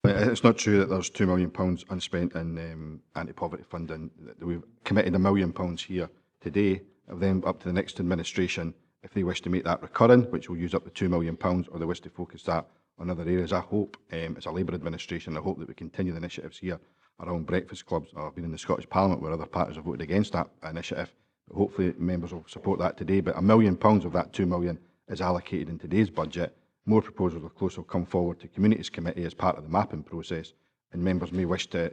It's not true that there's £2 million unspent in anti-poverty funding. We've committed £1 million here today, and then up to the next administration, if they wish to make that recurring, which will use up the £2 million, or they wish to focus that on other areas. I hope, as a Labour administration, I hope that we continue the initiatives here around breakfast clubs. I've been in the Scottish Parliament where other parties have voted against that initiative. But hopefully members will support that today. But £1 million of that £2 million is allocated in today's budget. More proposals, of course, will come forward to Communities Committee as part of the mapping process, and members may wish to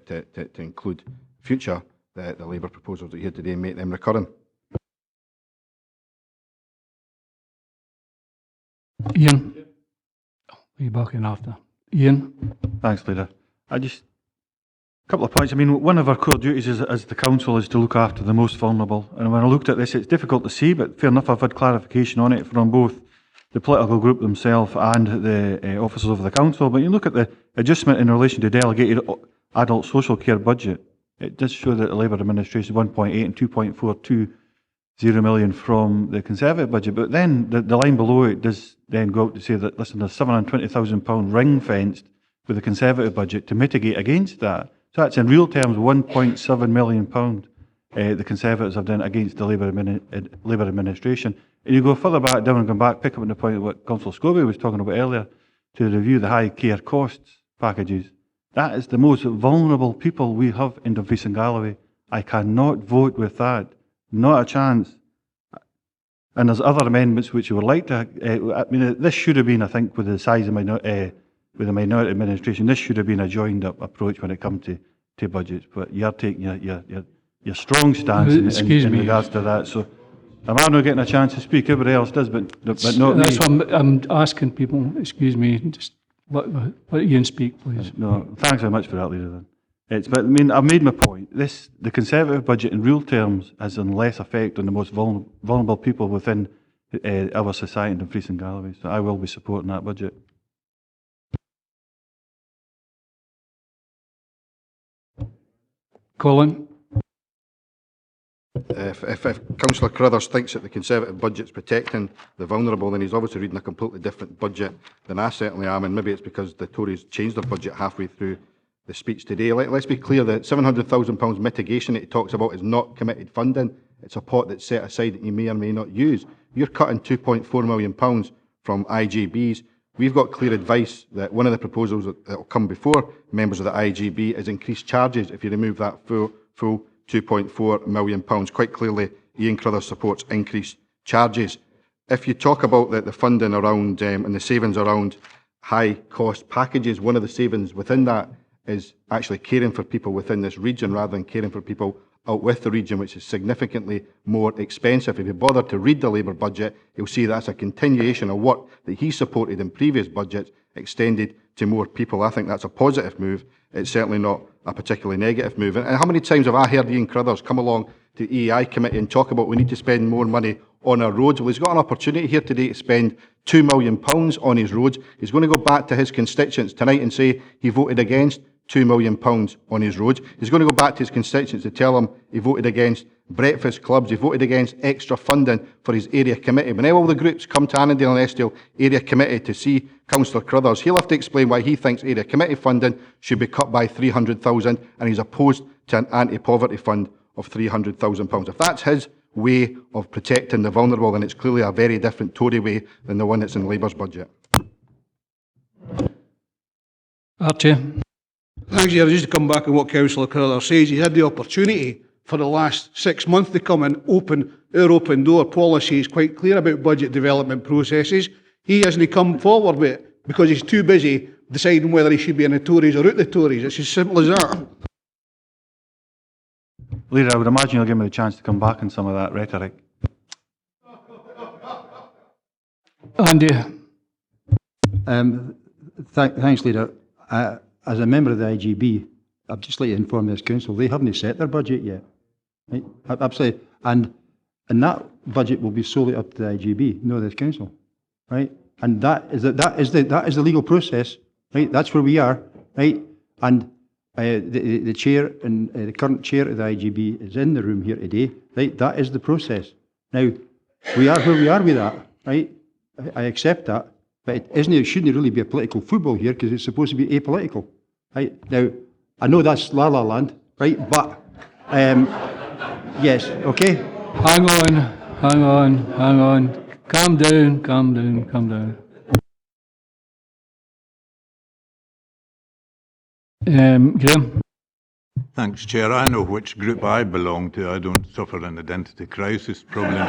include future the Labour proposals that are here today and make them recurring. Ian? You're back in after. Ian? Thanks, Leader. A couple of points. I mean, one of our core duties as the council is to look after the most vulnerable. And when I looked at this, it's difficult to see, but fair enough, I've had clarification on it from both the political group themselves and the officers of the council. But you look at the adjustment in relation to delegated adult social care budget, it does show that the Labour administration 1.8 and 2.420 million from the Conservative budget. But then the line below it does then go out to say that, listen, there's £720,000 ring fenced with the Conservative budget to mitigate against that. So that's in real terms £1.7 million the Conservatives have done against the Labour administration. And you go further back down and come back, pick up on the point of what Councillor Scobie was talking about earlier, to review the high care costs packages. That is the most vulnerable people we have in Dumfries and Galloway. I cannot vote with that. Not a chance. And there's other amendments which you would like to... I mean, this should have been, I think, with the size of with the minority administration, this should have been a joined-up approach when it comes to budgets. But you're taking your strong stance in regards to that. So I'm not getting a chance to speak. Everybody else does, but not me. That's what I'm asking people. Excuse me. Just let Ian speak, please. No, thanks very much for that, Leader. Then. But I mean, I've made my point. The Conservative budget, in real terms, has an less effect on the most vulnerable people within our society in Dumfries and Galloway. So I will be supporting that budget. Colin? If Councillor Carruthers thinks that the Conservative budget's protecting the vulnerable, then he's obviously reading a completely different budget than I certainly am, and maybe it's because the Tories changed their budget halfway through the speech today. Let's be clear, the £700,000 mitigation that he talks about is not committed funding. It's a pot that's set aside that you may or may not use. You're cutting £2.4 million from IGBs. We've got clear advice that one of the proposals that will come before members of the IGB is increased charges if you remove that full £2.4 million. Quite clearly, Ian Carruthers supports increased charges. If you talk about the funding around and the savings around high cost packages, one of the savings within that is actually caring for people within this region rather than caring for people out with the region, which is significantly more expensive. If you bother to read the Labour budget, you'll see that's a continuation of work that he supported in previous budgets, extended to more people. I think that's a positive move. It's certainly not a particularly negative move. And how many times have I heard Ian Carruthers come along to EEI committee and talk about we need to spend more money on our roads? Well, he's got an opportunity here today to spend £2 million on his roads. He's going to go back to his constituents tonight and say he voted against £2 million on his roads. He's going to go back to his constituents to tell them he voted against breakfast clubs, he voted against extra funding for his area committee. When all the groups come to Annandale and Estill area committee to see Councillor Crothers, he'll have to explain why he thinks area committee funding should be cut by £300,000 and he's opposed to an anti-poverty fund of £300,000. If that's his way of protecting the vulnerable, then it's clearly a very different Tory way than the one that's in Labour's budget. Archie. Thanks, Chair. Just to come back on what Councillor Crothers says, he had the opportunity for the last 6 months to come and open our open door policy. Is quite clear about budget development processes. He hasn't come forward with it because he's too busy deciding whether he should be in the Tories or out the Tories. It's as simple as that. Leader, I would imagine you'll give me the chance to come back on some of that rhetoric. Andy. Thanks, Leader. As a member of the IGB, I'd just like to inform this council, they haven't set their budget yet. Right? Absolutely. And that budget will be solely up to the IGB, not this council. Right? And that is the legal process. Right? That's where we are. Right? And the chair and the current chair of the IGB is in the room here today. Right? That is the process. Now, we are where we are with that. Right? I accept that. But it shouldn't really be a political football here because it's supposed to be apolitical. Right? Now, I know that's La La Land, right? But, yes, okay? Hang on. Calm down. Graham. Thanks, Chair. I know which group I belong to. I don't suffer an identity crisis problem.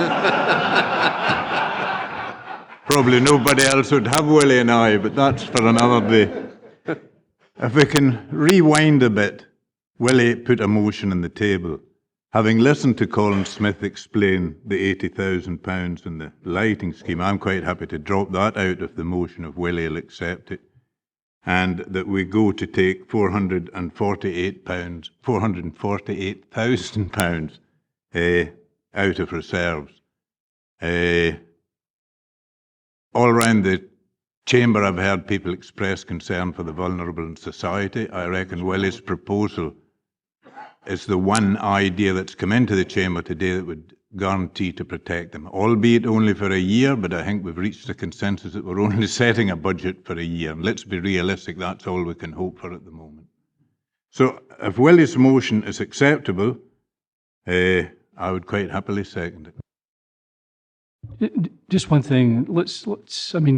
Probably nobody else would have Willie and I, but that's for another day. If we can rewind a bit, Willie put a motion on the table. Having listened to Colin Smith explain the £80,000 in the lighting scheme, I'm quite happy to drop that out of the motion if Willie will accept it, and that we go to take £448,000 out of reserves. All around the Chamber, I've heard people express concern for the vulnerable in society. I reckon Willie's proposal is the one idea that's come into the Chamber today that would guarantee to protect them, albeit only for a year, but I think we've reached a consensus that we're only setting a budget for a year. And let's be realistic, that's all we can hope for at the moment. So if Willie's motion is acceptable, I would quite happily second it. Just one thing.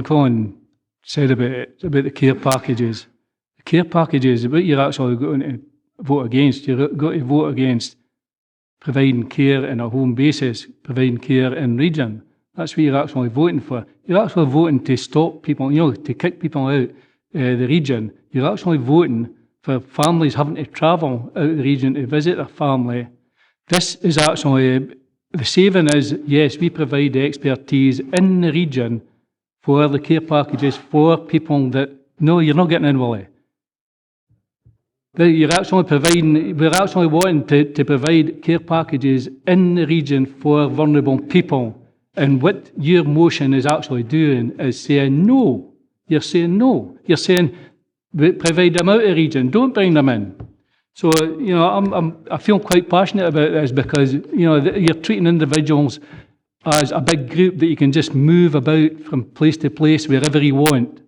Colin said about the care packages. The care packages, what you're actually going to vote against, you're going to vote against providing care on a home basis, providing care in region. That's what you're actually voting for. You're actually voting to stop people, to kick people out the region. You're actually voting for families having to travel out of the region to visit their family. This is actually, the saving is, yes, we provide the expertise in the region for the care packages for people that, no, you're not getting in, Willie. You're actually providing, we're actually wanting to provide care packages in the region for vulnerable people. And what your motion is actually doing is saying no. You're saying no. You're saying provide them out of the region, don't bring them in. So, I feel quite passionate about this because, you're treating individuals as a big group that you can just move about from place to place wherever you want.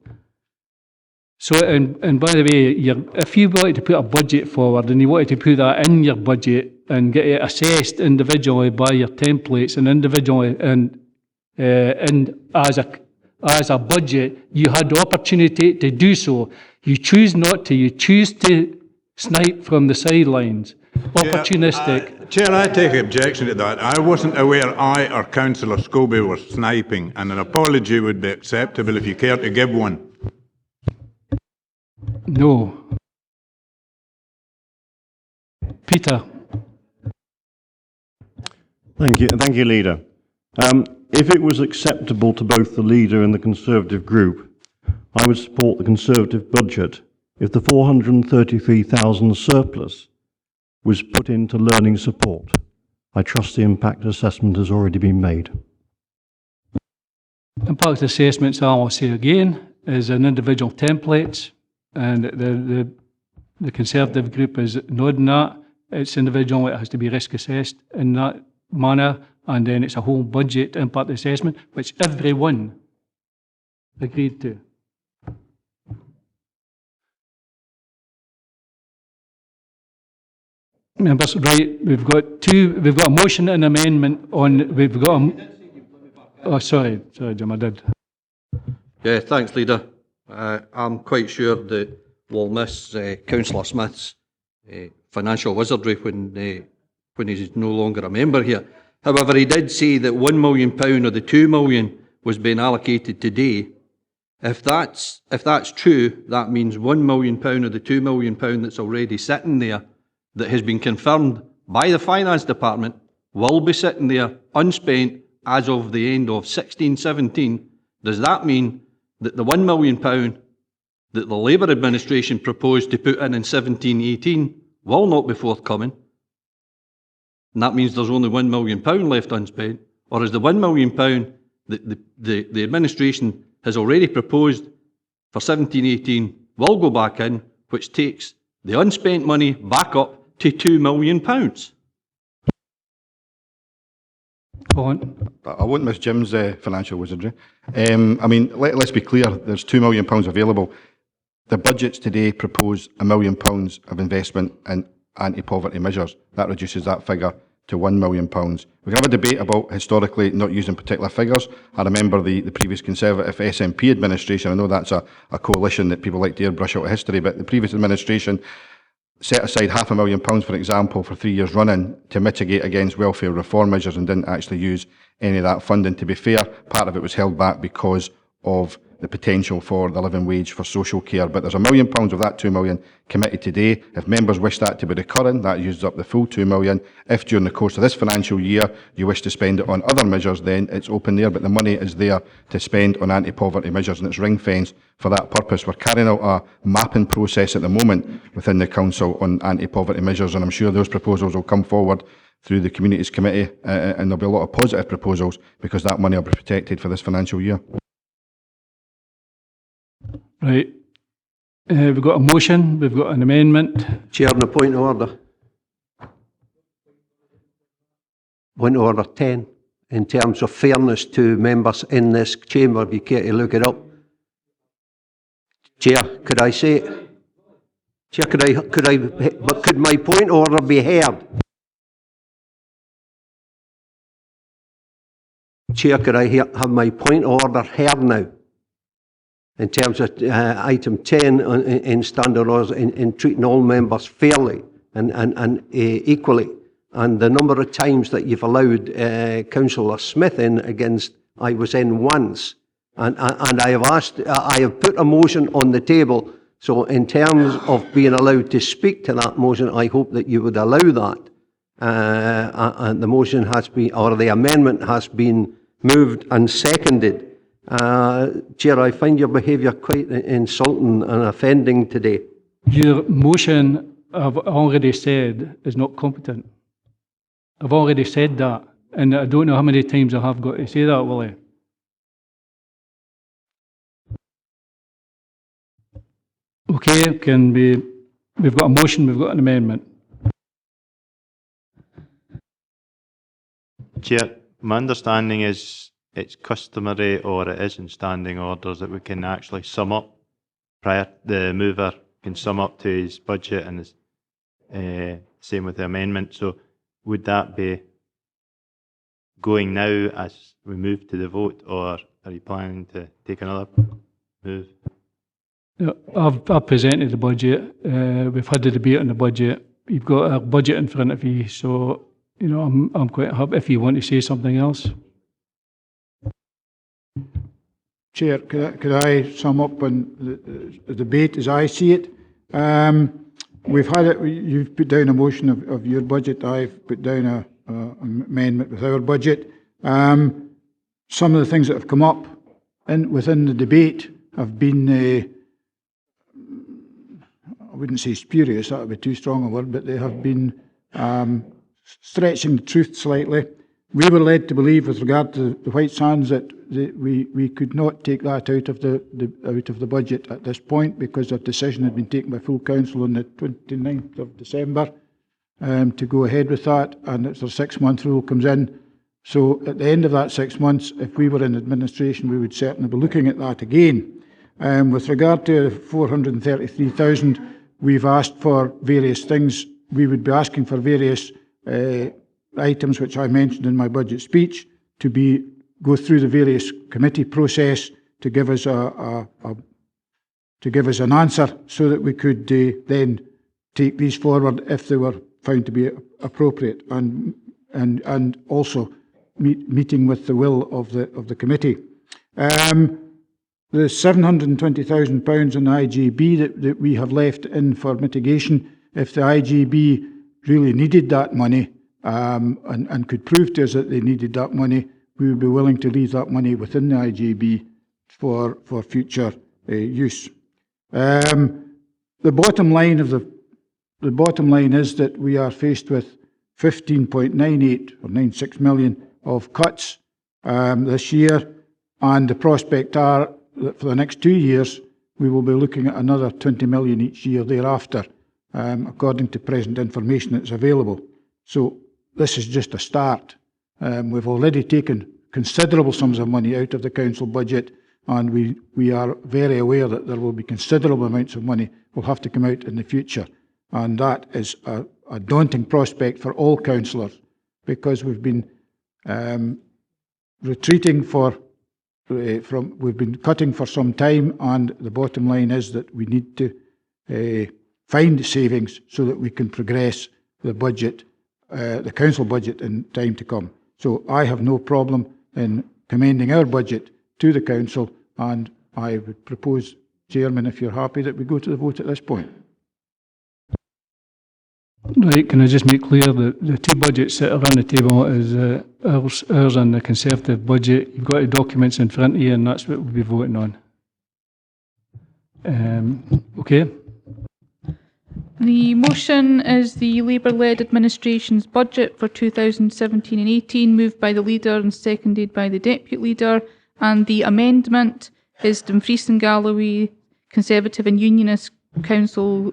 So, and by the way, if you wanted to put a budget forward and you wanted to put that in your budget and get it assessed individually by your templates and individually and as a budget, you had the opportunity to do so. You choose not to. You choose to snipe from the sidelines. Opportunistic. Chair, I take objection to that. I wasn't aware I or Councillor Scobie were sniping, and an apology would be acceptable if you care to give one. No. Peter. Thank you, Leader. If it was acceptable to both the Leader and the Conservative group, I would support the Conservative budget if the 433,000 surplus was put into learning support. I trust the impact assessment has already been made. Impact assessments, I'll say again, is an individual template, and The Conservative group is nodding that. It's individual, it has to be risk assessed in that manner, and then it's a whole budget impact assessment, which everyone agreed to. Members, right, we've got a motion and amendment on, we've got oh, sorry, Jim, I did. Yeah, thanks, Leader. I'm quite sure that we'll miss Councillor Smith's financial wizardry when he's no longer a member here. However, he did say that £1 million of the £2 million was being allocated today. If that's true, that means £1 million of the £2 million that's already sitting there, that has been confirmed by the Finance Department, will be sitting there unspent as of the end of 16-17. Does that mean that the £1 million that the Labour administration proposed to put in 17-18 will not be forthcoming? And that means there's only £1 million left unspent? Or is the £1 million that the administration has already proposed for 17-18 will go back in, which takes the unspent money back up to £2 million? I won't miss Jim's financial wizardry. I mean, let's be clear, there's £2 million available. The budgets today propose £1 million of investment in anti-poverty measures. That reduces that figure to £1 million. We can have a debate about historically not using particular figures. I remember the previous Conservative SNP administration. I know that's a coalition that people like to airbrush out of history, but the previous administration set aside £500,000, for example, for 3 years running to mitigate against welfare reform measures and didn't actually use any of that funding. To be fair, part of it was held back because of the potential for the living wage for social care. But there's £1 million of that £2 million committed today. If members wish that to be recurring, that uses up the full £2 million. If during the course of this financial year you wish to spend it on other measures, then it's open there. But the money is there to spend on anti-poverty measures, and it's ring-fenced for that purpose. We're carrying out a mapping process at the moment within the Council on anti-poverty measures, and I'm sure those proposals will come forward through the Communities Committee, and there'll be a lot of positive proposals because that money will be protected for this financial year. Right. We've got a motion, we've got an amendment. Chair, on a point of order. Point of order 10. In terms of fairness to members in this chamber, if you care to look it up. Chair, could I say it? Chair, could my point of order be heard? Chair, could I have my point of order heard now? In terms of item 10 in standard orders, in treating all members fairly and equally, and the number of times that you've allowed Councillor Smith in against I was in once, and I have put a motion on the table. So in terms of being allowed to speak to that motion, I hope that you would allow that. And the motion has been, or the amendment has been moved and seconded. Chair, I find your behaviour quite insulting and offending today. Your motion, I've already said, is not competent. I've already said that, and I don't know how many times I have got to say that, Willie. Okay, we've got a motion, we've got an amendment. Chair, my understanding is it's customary, or it is in standing orders, that we can actually sum up prior. The mover can sum up to his budget, and the same with the amendment. So would that be going now as we move to the vote, or are you planning to take another move? I've presented the budget. We've had the debate on the budget. You've got a budget in front of you, so you know I'm quite happy. If you want to say something else. Chair, could I sum up on the debate as I see it? We've had it. You've put down a motion of your budget. I've put down an amendment with our budget. Some of the things that have come up within the debate have been, I wouldn't say spurious, that would be too strong a word, but they have been stretching the truth slightly. we were led to believe, with regard to the White Sands, that we could not take that out of the budget at this point, because a decision had been taken by full council on the 29th of December to go ahead with that, and it's a 6-month rule comes in. So at the end of that 6 months, if we were in administration, we would certainly be looking at that again. With regard to 433,000, we've asked for various things. We would be asking for various items which I mentioned in my budget speech to go through the various committee process to give us an answer, so that we could then take these forward if they were found to be appropriate, and also meeting with the will of the committee. The £720,000 in the IGB that we have left in for mitigation, if the IGB really needed that money and could prove to us that they needed that money, we would be willing to leave that money within the IGB for future use. The bottom line is that we are faced with 15.98 or 96 million of cuts this year, and the prospect are that for the next 2 years we will be looking at another 20 million each year thereafter, according to present information that's available. So this is just a start. We've already taken considerable sums of money out of the council budget, and we are very aware that there will be considerable amounts of money will have to come out in the future, and that is a daunting prospect for all councillors, because we've been retreating we've been cutting for some time, and the bottom line is that we need to find savings so that we can progress the budget, the council budget, in time to come. So I have no problem in commending our budget to the council, and I would propose, Chairman, if you're happy, that we go to the vote at this point. Right, can I just make clear that the two budgets that are on the table is ours and the Conservative budget. You've got the documents in front of you, and that's what we'll be voting on. Okay. The motion is the Labour-led administration's budget for 2017 and 18, moved by the Leader and seconded by the Deputy Leader, and the amendment is Dumfries and Galloway Conservative and Unionist Council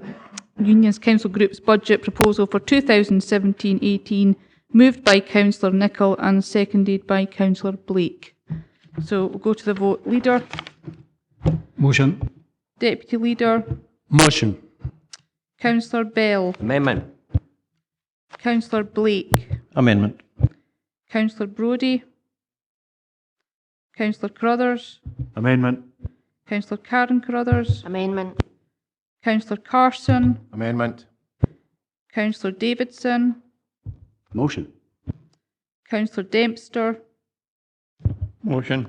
Group's budget proposal for 2017-18, moved by Councillor Nicholl and seconded by Councillor Blake. So we'll go to the vote. Leader? Motion. Deputy Leader? Motion. Councillor Bell? Amendment. Councillor Blake? Amendment. Councillor Brodie? Councillor Carruthers? Amendment. Councillor Karen Carruthers? Amendment. Councillor Carson? Amendment. Councillor Davidson? Motion. Councillor Dempster? Motion.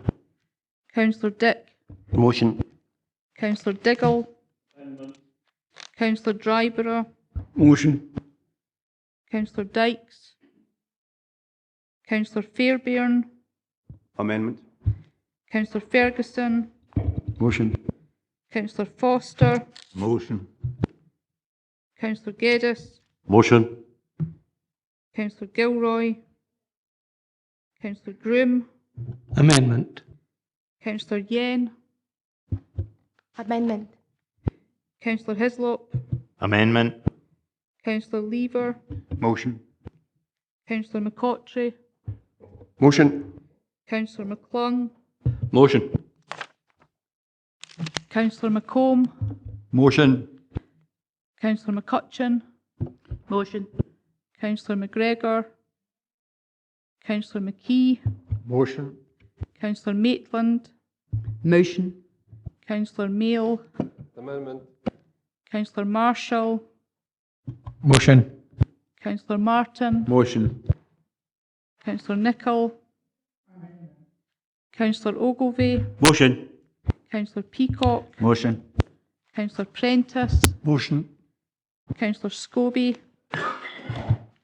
Councillor Dick? Motion. Councillor Diggle? Councillor Dryborough? Motion. Councillor Dykes? Councillor Fairbairn? Amendment. Councillor Ferguson? Motion. Councillor Foster? Motion. Councillor Geddes? Motion. Councillor Gilroy? Councillor Groom? Amendment. Councillor Yen? Amendment. Councillor Hislop? Amendment. Councillor Lever? Motion. Councillor McCaughtrey? Motion. Councillor McClung? Motion. Councillor McComb? Motion. Councillor McCutcheon? Motion. Councillor McGregor? Councillor McKee? Motion. Councillor Maitland? Motion. Councillor Mail? Amendment. Councillor Marshall? Motion. Councillor Martin? Motion. Councillor Nicholl? Councillor Ogilvie? Motion. Councillor Peacock? Motion. Councillor Prentice? Motion. Councillor Scobie?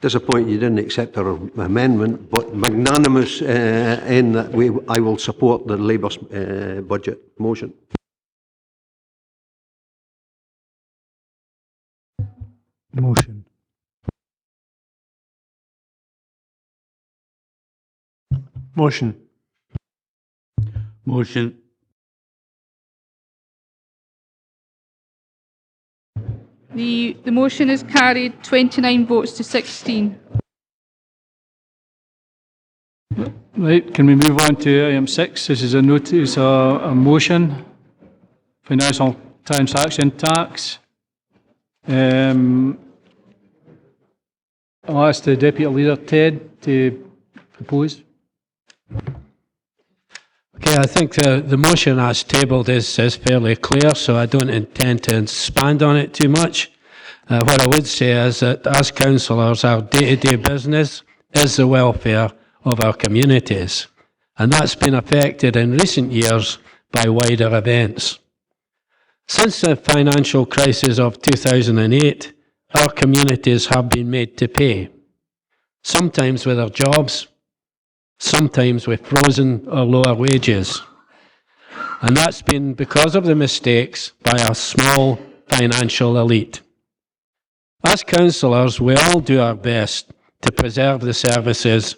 Disappointed you didn't accept our amendment, but magnanimous in that I will support the Labour's budget motion. Motion. Motion. Motion. The motion is carried 29 votes to 16. Right, can we move on to item 6? This is a notice, a motion, financial transaction tax. I'll ask the Deputy Leader, Ted, to propose. Okay, I think the motion as tabled is fairly clear, so I don't intend to expand on it too much. What I would say is that as councillors, our day-to-day business is the welfare of our communities, and that's been affected in recent years by wider events. Since the financial crisis of 2008, our communities have been made to pay, sometimes with their jobs, sometimes with frozen or lower wages. And that's been because of the mistakes by a small financial elite. As councillors, we all do our best to preserve the services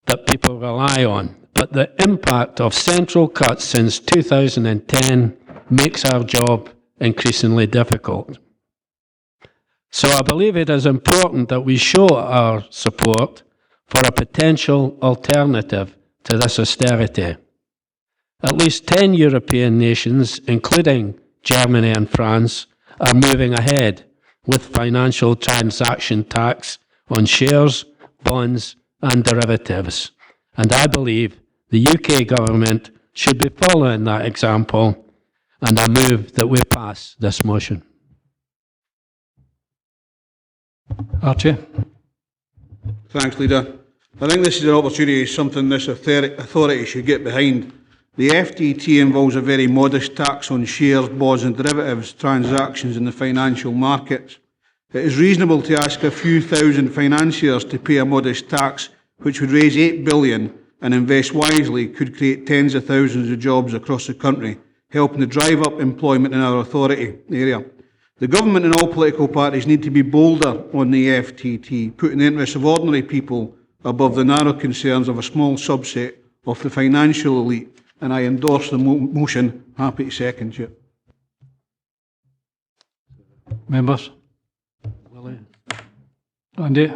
that people rely on, but the impact of central cuts since 2010 makes our job increasingly difficult. So I believe it is important that we show our support for a potential alternative to this austerity. At least 10 European nations, including Germany and France, are moving ahead with financial transaction tax on shares, bonds and derivatives. And I believe the UK government should be following that example, and I move that we pass this motion. Archie. Thanks, Leader. I think this is an opportunity, something this authority should get behind. The FTT involves a very modest tax on shares, bonds and derivatives transactions in the financial markets. It is reasonable to ask a few thousand financiers to pay a modest tax, which would raise 8 billion and invest wisely could create tens of thousands of jobs across the country, helping to drive up employment in our authority area. The government and all political parties need to be bolder on the FTT, putting the interests of ordinary people above the narrow concerns of a small subset of the financial elite, and I endorse the motion. Happy to second it. Members? Andy?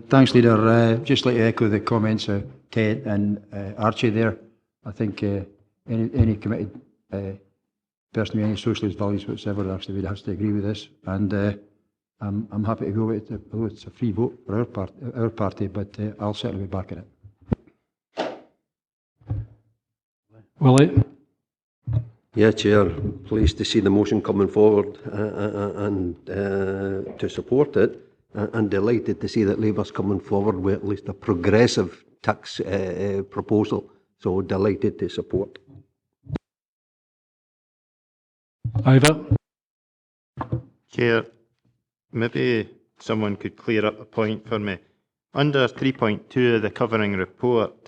Thanks, Leader. Just like to echo the comments of Ted and Archie there. I think any committed person with any socialist values whatsoever actually has to agree with this. And I'm happy to go with it, although it's a free vote for our party, but I'll certainly be backing it. Willie? Yeah, Chair. Pleased to see the motion coming forward and to support it, and delighted to see that Labour's coming forward with at least a progressive tax proposal. So delighted to support. Ivor? Chair, maybe someone could clear up a point for me. Under 3.2 of the covering report,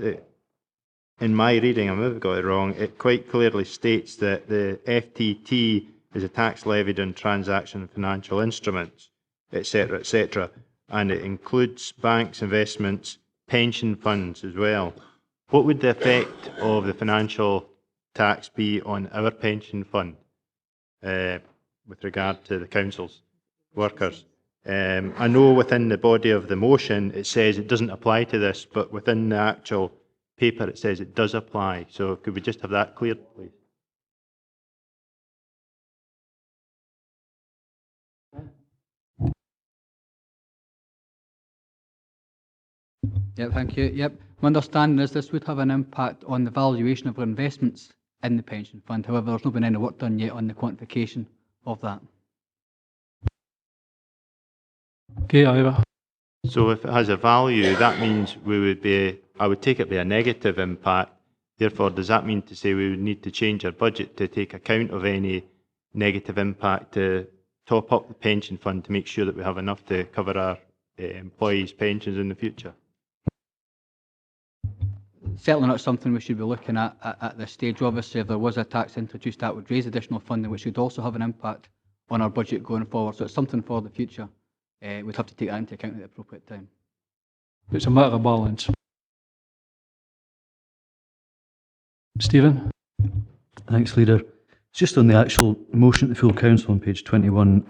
in my reading, I may have got it wrong, it quite clearly states that the FTT is a tax levied on transaction financial instruments, etc., and it includes banks, investments, pension funds as well. What would the effect of the financial tax be on our pension fund with regard to the council's workers? I know within the body of the motion it says it doesn't apply to this, but within the actual paper it says it does apply. So could we just have that cleared, please? Yep, thank you. Yep, my understanding is this would have an impact on the valuation of our investments in the pension fund. However, there's not been any work done yet on the quantification of that. Okay, Ivor. So if it has a value, that means we would be, I would take it be a negative impact. Therefore, does that mean to say we would need to change our budget to take account of any negative impact to top up the pension fund to make sure that we have enough to cover our employees' pensions in the future? Certainly not something we should be looking at this stage. Obviously, if there was a tax introduced, that would raise additional funding, which would also have an impact on our budget going forward. So it's something for the future. We'd have to take that into account at the appropriate time. It's a matter of balance. Stephen? Thanks, Leader. Just on the actual motion to full council on page 21,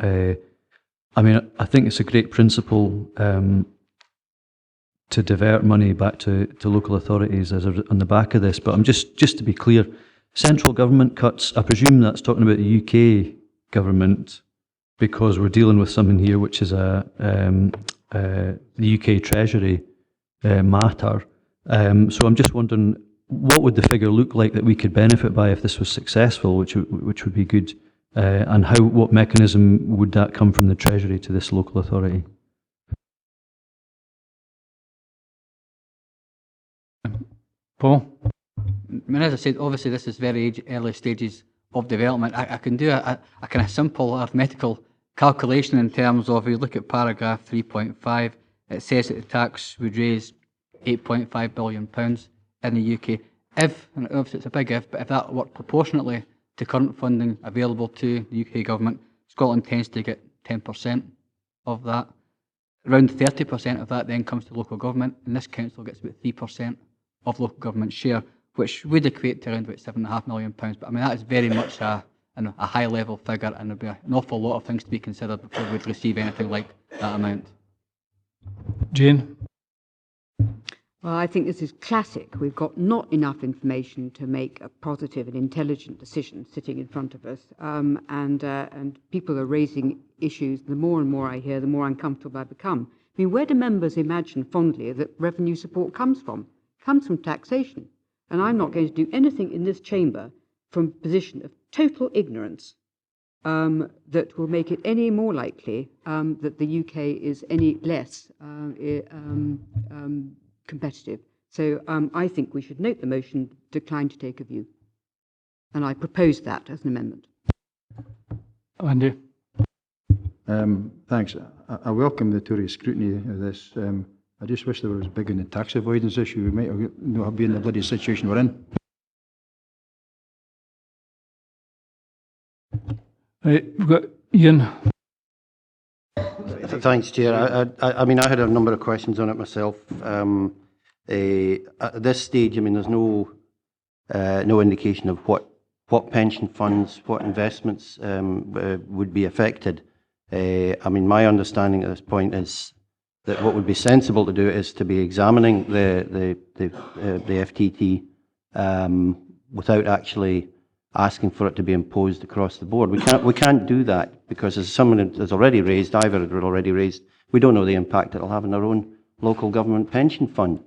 I mean, I think it's a great principle to divert money back to local authorities as on the back of this, but I'm just to be clear, central government cuts, I presume that's talking about the UK government, because we're dealing with something here which is the UK Treasury matter. So I'm just wondering, what would the figure look like that we could benefit by if this was successful, which would be good, and what mechanism would that come from the Treasury to this local authority? Paul? I mean, as I said, obviously this is very early stages of development. I can do a kind of simple arithmetical calculation in terms of, if you look at paragraph 3.5, it says that the tax would raise £8.5 billion in the UK. If, and obviously it's a big if, but if that worked proportionately to current funding available to the UK government, Scotland tends to get 10% of that. Around 30% of that then comes to local government, and this council gets about 3% of local government share, which would equate to around about £7.5 million. But I mean, that is very much a high level figure, and there'll be an awful lot of things to be considered before we'd receive anything like that amount. Jane? Well, I think this is classic. We've got not enough information to make a positive and intelligent decision sitting in front of us, and people are raising issues. The more and more I hear, the more uncomfortable I become. I mean, where do members imagine fondly that revenue support comes from? It comes from taxation. And I'm not going to do anything in this chamber from a position of total ignorance that will make it any more likely that the UK is any less competitive. So I think we should note the motion, decline to take a view. And I propose that as an amendment. Andy? Thanks. I welcome the Tory scrutiny of this. I just wish there was big in the tax avoidance issue. We might not be in the bloody situation we're in. Right, we've got Ian. Thanks, Chair. I mean, I had a number of questions on it myself. At this stage, I mean, there's no indication of what pension funds, what investments would be affected. I mean, my understanding at this point is that what would be sensible to do is to be examining the FTT without actually asking for it to be imposed across the board. We can't do that because, as someone has already raised, Ivor had already raised, we don't know the impact it'll have on our own local government pension fund.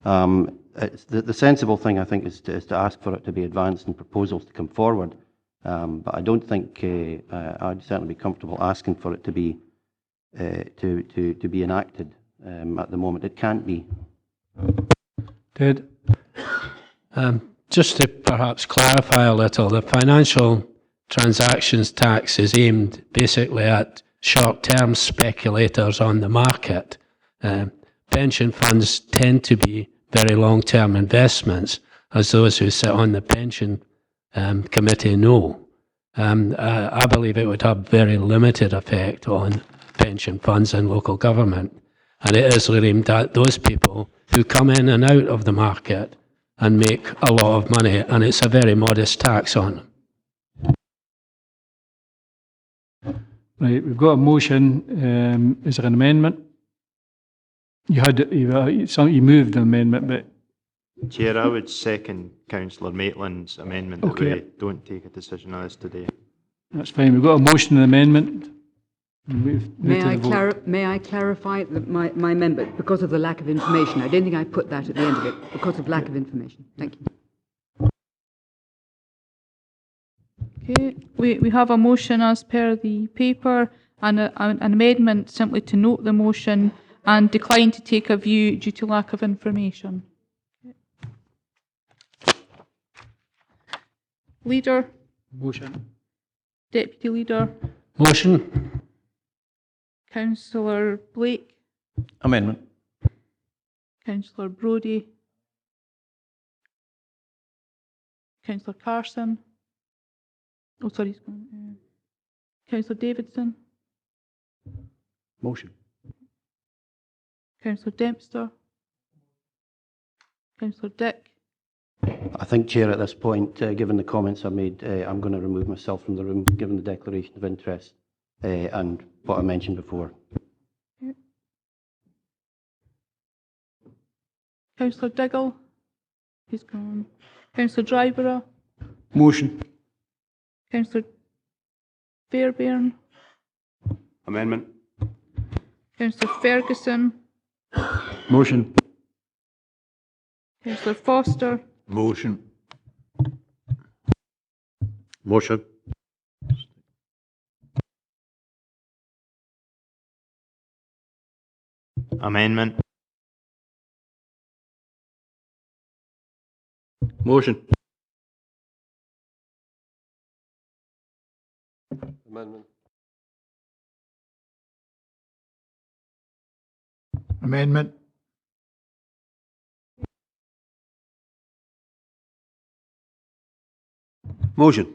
The sensible thing, I think, is to ask for it to be advanced and proposals to come forward. But I don't think I'd certainly be comfortable asking for it to be enacted at the moment. It can't be. Ted? Just to perhaps clarify a little, the financial transactions tax is aimed basically at short-term speculators on the market. Pension funds tend to be very long-term investments, as those who sit on the pension committee know. I believe it would have very limited effect on pension funds and local government, and it is aimed at those people who come in and out of the market and make a lot of money, and it's a very modest tax on them. Right, we've got a motion. Is there an amendment? You moved the amendment, but... Chair, I would second Councillor Maitland's amendment that we don't take a decision on this today. That's fine. We've got a motion and amendment. May I clarify that my amendment, because of the lack of information? I don't think I put that at the end of it, because of lack of information. Thank you. Okay, we have a motion as per the paper and an amendment simply to note the motion and decline to take a view due to lack of information. Leader? Motion. Deputy Leader? Motion. Councillor Blake? Amendment. Councillor Brodie? Councillor Carson? Oh, sorry. Councillor Davidson? Motion. Councillor Dempster? Councillor Dick? I think, Chair, at this point, given the comments I made, I'm going to remove myself from the room, given the declaration of interest and what I mentioned before. Councillor Diggle? He's gone. Councillor Dryborough? Motion. Councillor Fairbairn? Amendment. Councillor Ferguson? Motion. Councillor Foster? Motion. Motion. Amendment. Motion. Amendment. Amendment. Motion.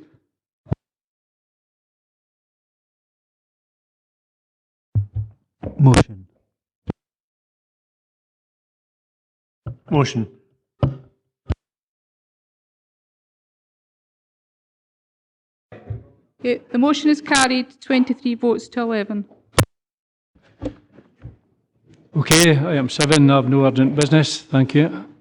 Motion. Motion. Okay, the motion is carried, 23 votes to 11. Okay, item 7, I have no urgent business. Thank you.